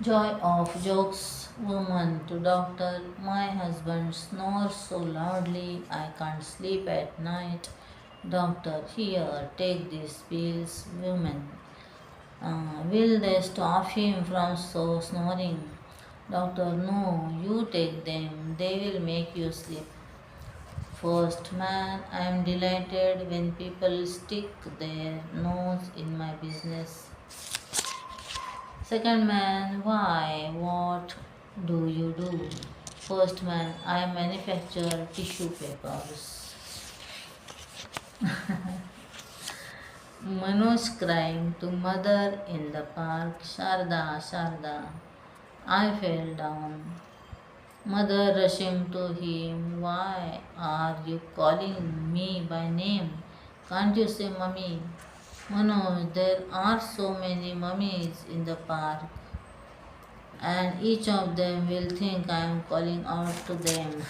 [SPEAKER 1] Joy of jokes, woman to doctor. My husband snores so loudly I can't sleep at night. Doctor, here, take these pills, women. Will they stop him from so snoring? Doctor, no, you take them, they will make you sleep. First man, I am delighted when people stick their nose in my business. Second man, why? What do you do? First man, I manufacture tissue papers. Manoj crying to mother in the park, Sharda, Sharda, I fell down. Mother rushing to him, why are you calling me by name? Can't you say mummy? Manoj, there are so many mummies in the park, and each of them will think I am calling out to them.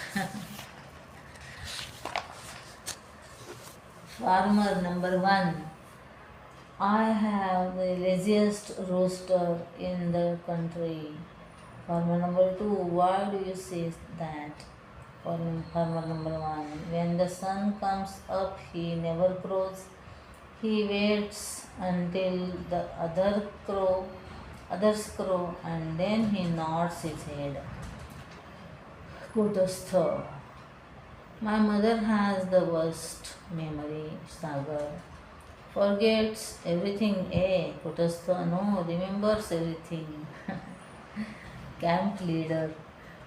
[SPEAKER 1] Farmer number one. I have the laziest rooster in the country. Farmer number two. Why do you say that? Farmer number one. When the sun comes up, he never crows. He waits until the others crow, and then he nods his head. Kutastha. My mother has the worst memory, Sagar. Forgets everything, eh? Kutastha, no, remembers everything. Camp leader.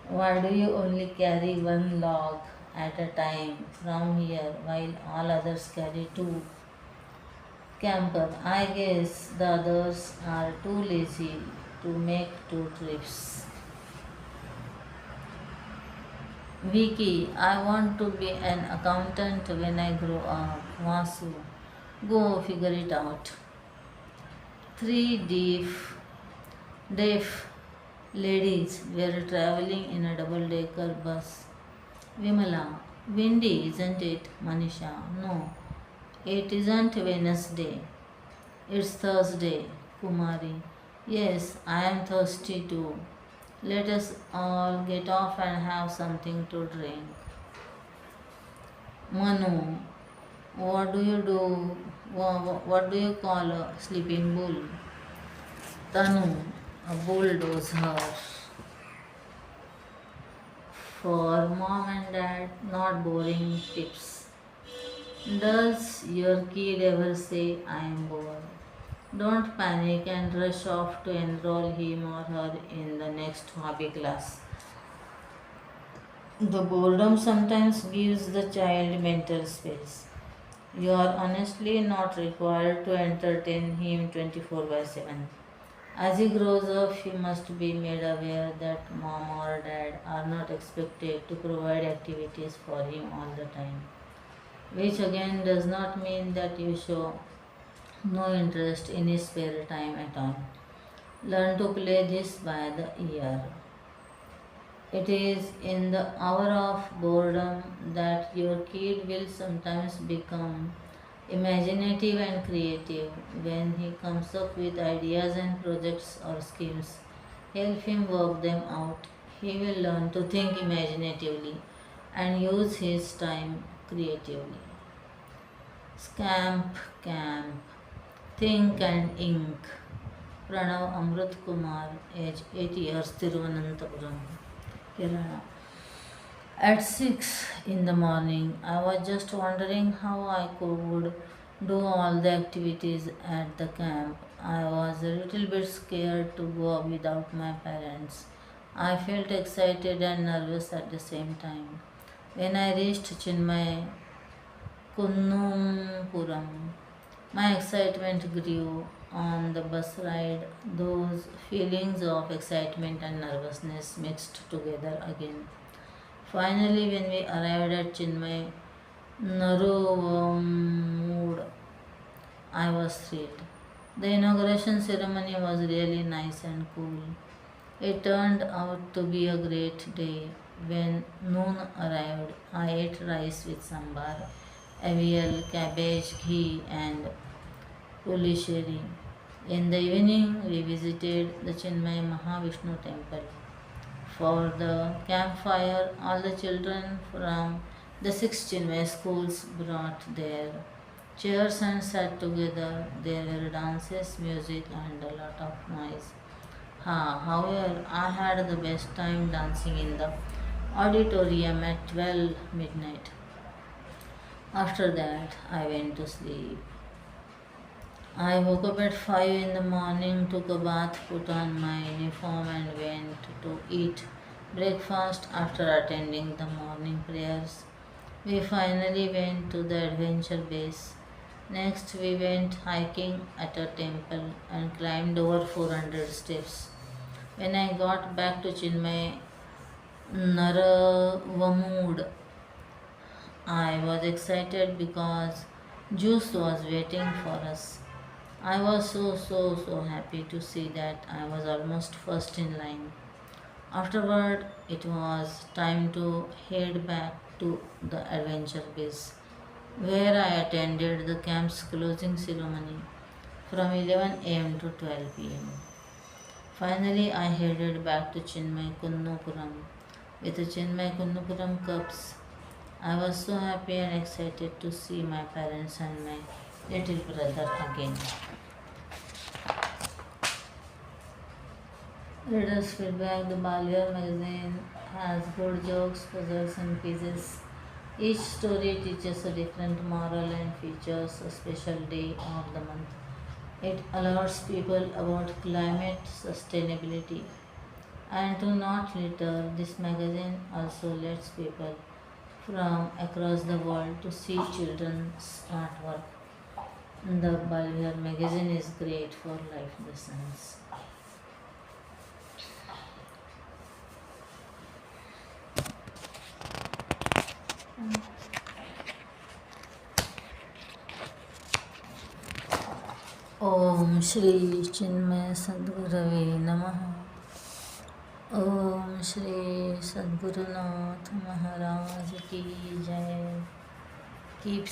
[SPEAKER 1] Why do you only carry one log at a time from here while all others carry two? Camper. I guess the others are too lazy to make two trips. Vicky, I want to be an accountant when I grow up. Vasu, go figure it out. Three deaf ladies were traveling in a double decker bus. Vimala, windy, isn't it? Manisha, no, it isn't Wednesday. It's Thursday. Kumari, yes, I am thirsty too. Let us all get off and have something to drink. Manu, what do you do? What do you call a sleeping bull? Tanu, a bulldozer. For mom and dad, not boring tips. Does your kid ever say, I am bored? Don't panic and rush off to enroll him or her in the next hobby class. The boredom sometimes gives the child mental space. You are honestly not required to entertain him 24 by 7. As he grows up, he must be made aware that mom or dad are not expected to provide activities for him all the time. Which again does not mean that you show no interest in his spare time at all. Learn to play this by the ear. It is in the hour of boredom that your kid will sometimes become imaginative and creative. When he comes up with ideas and projects or schemes, help him work them out. He will learn to think imaginatively and use his time creatively. Scamp Camp. Think and Ink. Pranav Amrit Kumar, age 8 years, Thiruvananthapuram, Kerala. At 6 in the morning, I was just wondering how I could do all the activities at the camp. I was a little bit scared to go without my parents. I felt excited and nervous at the same time. When I reached Chinmay Kunnumpuram, my excitement grew on the bus ride. Those feelings of excitement and nervousness mixed together again. Finally, when we arrived at Chinmay Naruvamud, I was thrilled. The inauguration ceremony was really nice and cool. It turned out to be a great day. When noon arrived, I ate rice with sambar, avial, cabbage, ghee, and pulisheri. In the evening, we visited the Chinmay Mahavishnu temple. For the campfire, all the children from the six Chinmay schools brought their chairs and sat together. There were dances, music, and a lot of noise. However, I had the best time dancing in the auditorium at 12 midnight. After that, I went to sleep. I woke up at 5 in the morning, took a bath, put on my uniform, and went to eat breakfast after attending the morning prayers. We finally went to the adventure base. Next, we went hiking at a temple and climbed over 400 steps. When I got back to Chinmay Naravamud, I was excited because juice was waiting for us. I was so happy to see that I was almost first in line. Afterward, it was time to head back to the adventure base where I attended the camp's closing ceremony from 11 a.m. to 12 p.m. Finally, I headed back to Chinmay Kunnupuram with the Chinmay Kunnupuram cups. I was so happy and excited to see my parents and my little brother again. Readers' feedback: the Balvihar magazine has good jokes, puzzles, and quizzes. Each story teaches a different moral and features a special day of the month. It alerts people about climate sustainability and to not litter. This magazine also lets people from across the world to see children's artwork. The Balvihar magazine is great for life lessons. ओम श्री चिन्मय सद्गुरवे नमः. ओम श्री सद्गुरुनाथ महाराज की जय. Keep